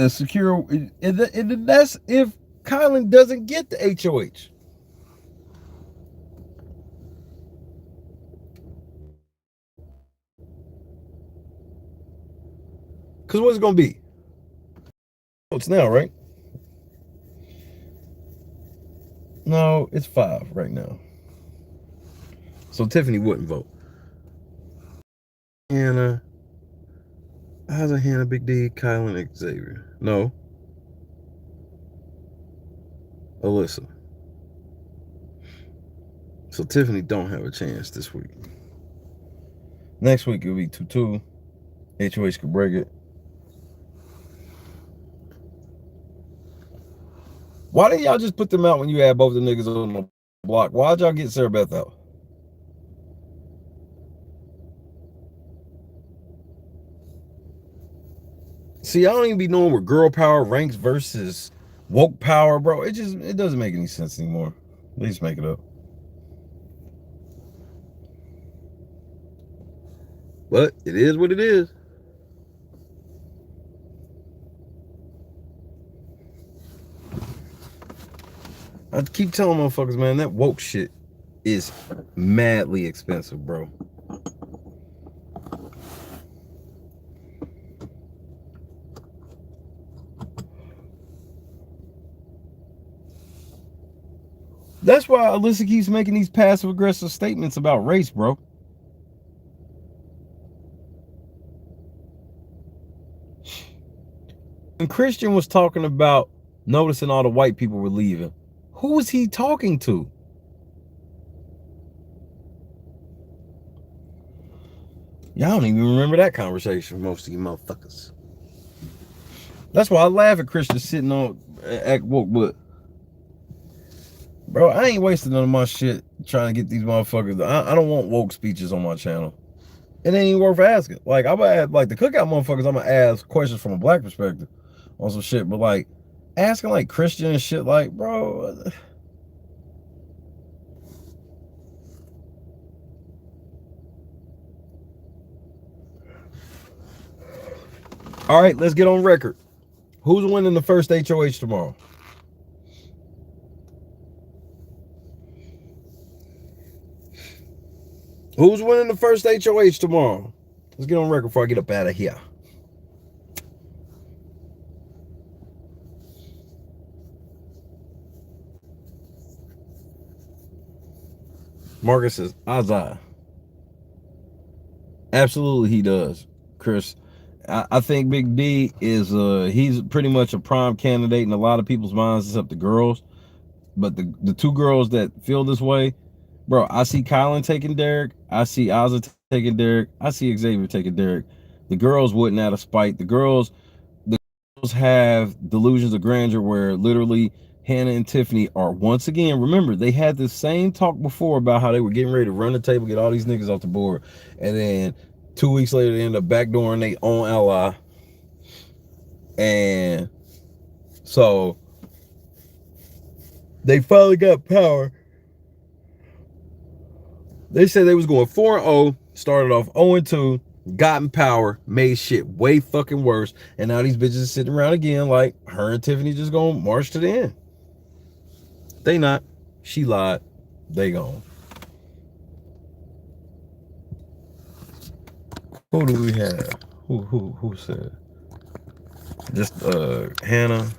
secure, and that's if Kylan doesn't get the HOH. Because what's it going to be? It's now, right? No, it's 5 right now. So Tiffany wouldn't vote. Hannah. How's a Hannah, Big D, Kylan, Xavier? No. Alyssa. So Tiffany don't have a chance this week. Next week it'll be 2-2. HOH could break it. Why didn't y'all just put them out when you had both the niggas on the block? Why'd y'all get Sarah Beth out? See, I don't even be knowing where girl power ranks versus woke power, bro. It doesn't make any sense anymore. They just make it up. But it is what it is. I keep telling motherfuckers, man, that woke shit is madly expensive, bro. That's why Alyssa keeps making these passive-aggressive statements about race, bro. When Christian was talking about noticing all the white people were leaving, who was he talking to? Y'all don't even remember that conversation, most of you motherfuckers. That's why I laugh at Christians sitting on act woke, but bro, I ain't wasting none of my shit trying to get these motherfuckers. I don't want woke speeches on my channel. It ain't even worth asking. Like, I'm gonna ask, like, the cookout motherfuckers, I'm gonna ask questions from a black perspective on some shit, but like asking like Christian and shit, like, bro. All right, let's get on record. Who's winning the first HOH tomorrow? Who's winning the first HOH tomorrow? Let's get on record before I get up out of here. Marcus says, Azai. Absolutely he does, Chris. I think Big D is he's pretty much a prime candidate in a lot of people's minds except the girls. But the two girls that feel this way, bro, I see Kylan taking Derek. I see Ozzy taking Derek. I see Xavier taking Derek. The girls wouldn't out of spite. The girls have delusions of grandeur where literally Hannah and Tiffany are once again, remember, they had the same talk before about how they were getting ready to run the table, get all these niggas off the board. And then 2 weeks later, they end up backdooring their own ally. And so they finally got power. They said they was going 4-0, started off 0-2, got in power, made shit way fucking worse. And now these bitches are sitting around again like her and Tiffany just gonna march to the end. They not. She lied. They gone. Who do we have? Who said? Just Hannah,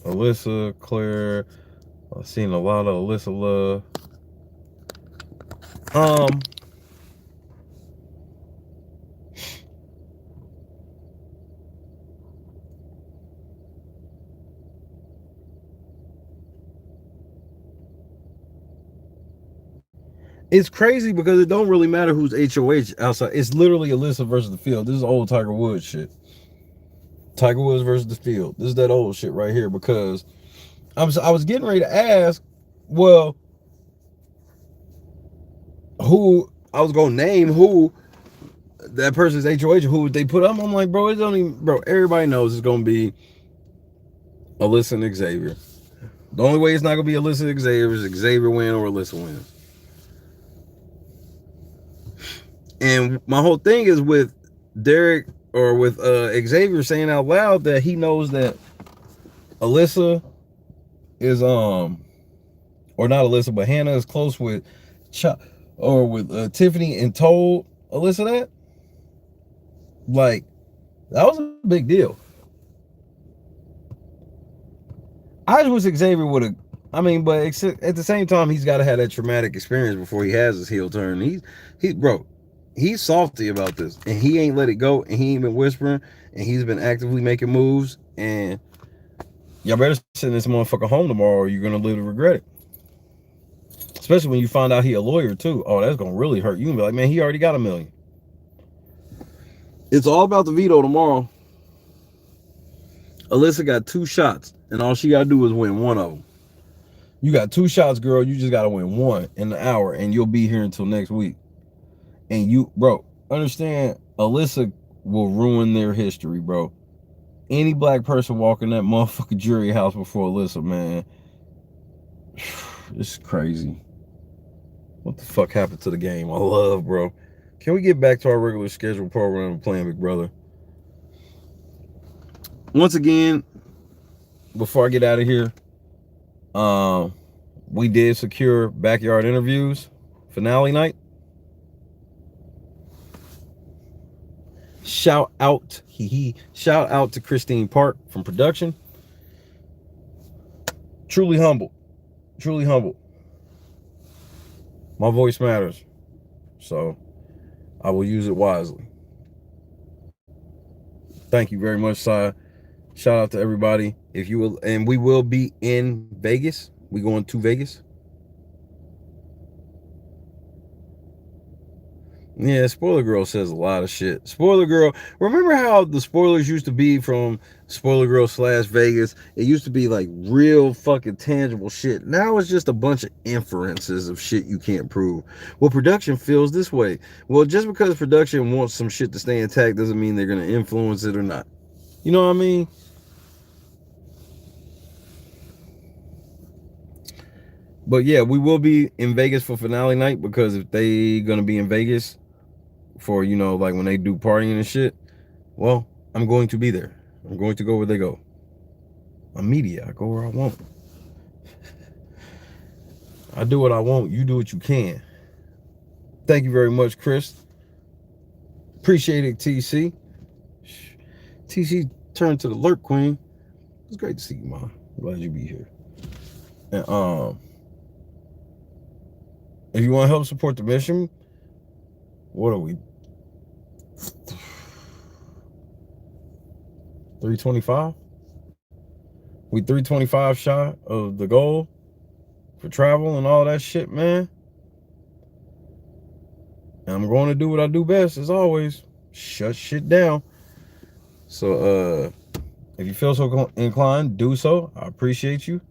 Alyssa, Claire. I've seen a lot of Alyssa love. It's crazy because it don't really matter who's HOH outside. It's literally Alyssa versus the field. This is old Tiger Woods shit. Tiger Woods versus the field. This is that old shit right here because I was getting ready to ask, well, who I was gonna name who that person's HOH, who would they put up? I'm like, bro, it's only bro. Everybody knows it's gonna be Alyssa and Xavier. The only way it's not gonna be Alyssa and Xavier is Xavier win or Alyssa wins. And my whole thing is with Derek or with Xavier saying out loud that he knows that Alyssa is or not Alyssa, but Hannah is close with Tiffany and told Alyssa that. Like, that was a big deal. I just wish Xavier would have. I mean, but at the same time, he's got to have that traumatic experience before he has his heel turn. He's salty about this, and he ain't let it go, and he ain't been whispering, and he's been actively making moves. And y'all better send this motherfucker home tomorrow, or you're gonna live to regret it. Especially when you find out he a lawyer too. Oh, that's gonna really hurt. You can be like, man, he already got $1 million. It's all about the veto tomorrow. Alyssa got 2 shots, and all she gotta do is win one of them. You got 2 shots, girl. You just gotta win one in the hour, and you'll be here until next week. And you, bro, understand, Alyssa will ruin their history, bro. Any black person walking that motherfucking jury house before Alyssa, man, it's crazy. What the fuck happened to the game I love, bro? Can we get back to our regular scheduled program of playing Big Brother? Once again, before I get out of here, we did secure backyard interviews finale night. Shout out to Christine Park from production. Truly humble. My voice matters, so I will use it wisely. Thank you very much, Si. Shout out to everybody. If you will, and we will be in Vegas. We going to Vegas. Yeah, Spoiler Girl says a lot of shit. Spoiler Girl, remember how the spoilers used to be from Spoiler Girl / Vegas? It used to be like real fucking tangible shit. Now it's just a bunch of inferences of shit you can't prove. Well, production feels this way. Well, just because production wants some shit to stay intact doesn't mean they're going to influence it or not. You know what I mean? But yeah, we will be in Vegas for finale night, because if they going to be in Vegas for, like when they do partying and shit, well, I'm going to be there. I'm going to go where they go. I'm media. I go where I want. I do what I want. You do what you can. Thank you very much, Chris. Appreciate it, TC. TC turned to the Lurk Queen. It's great to see you, Mom. Glad you be here. And if you want to help support the mission, what are we? 325? We 325 shy of the goal for travel and all that shit, man. And I'm going to do what I do best, as always. Shut shit down. So, if you feel so inclined, do so. I appreciate you.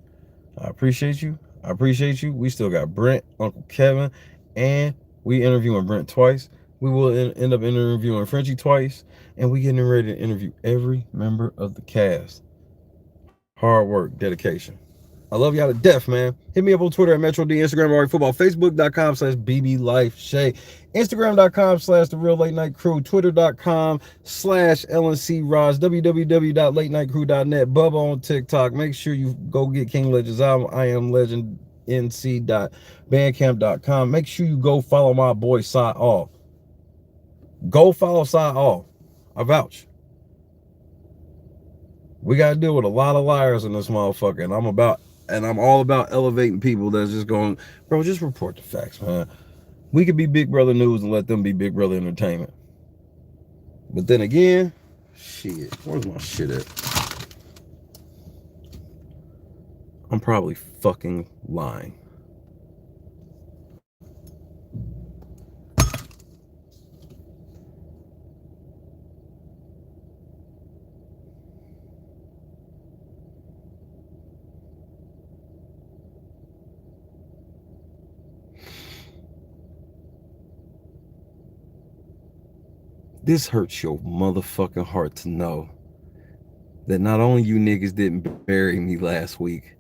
I appreciate you. I appreciate you. We still got Brent, Uncle Kevin, and we interviewing Brent twice. We will end up interviewing Frenchie twice, and we getting ready to interview every member of the cast. Hard work, dedication. I love y'all to death, man. Hit me up on Twitter at Metro D, Instagram @RoryFootball, Facebook.com/BBLifeShay, Instagram.com/The Real Late Night Crew, Twitter.com/LNC www.latenightcrew.net, Bubba on TikTok. Make sure you go get King Legend's album, I Am Legend, nc.bandcamp.com. Make sure you go follow my boy Cy All. Go follow Cy All. I vouch. We got to deal with a lot of liars in this motherfucker, and I'm all about elevating people that's just going, bro, just report the facts, man. We could be Big Brother News and let them be Big Brother Entertainment. But then again, shit, where's my shit at? I'm probably fucking lying. This hurts your motherfucking heart to know that not only you niggas didn't bury me last week,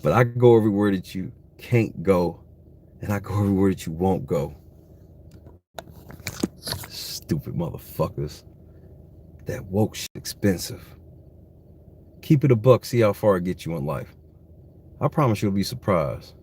but I go everywhere that you can't go, and I go everywhere that you won't go. Stupid motherfuckers. That woke shit expensive. Keep it a buck, see how far it gets you in life. I promise you'll be surprised.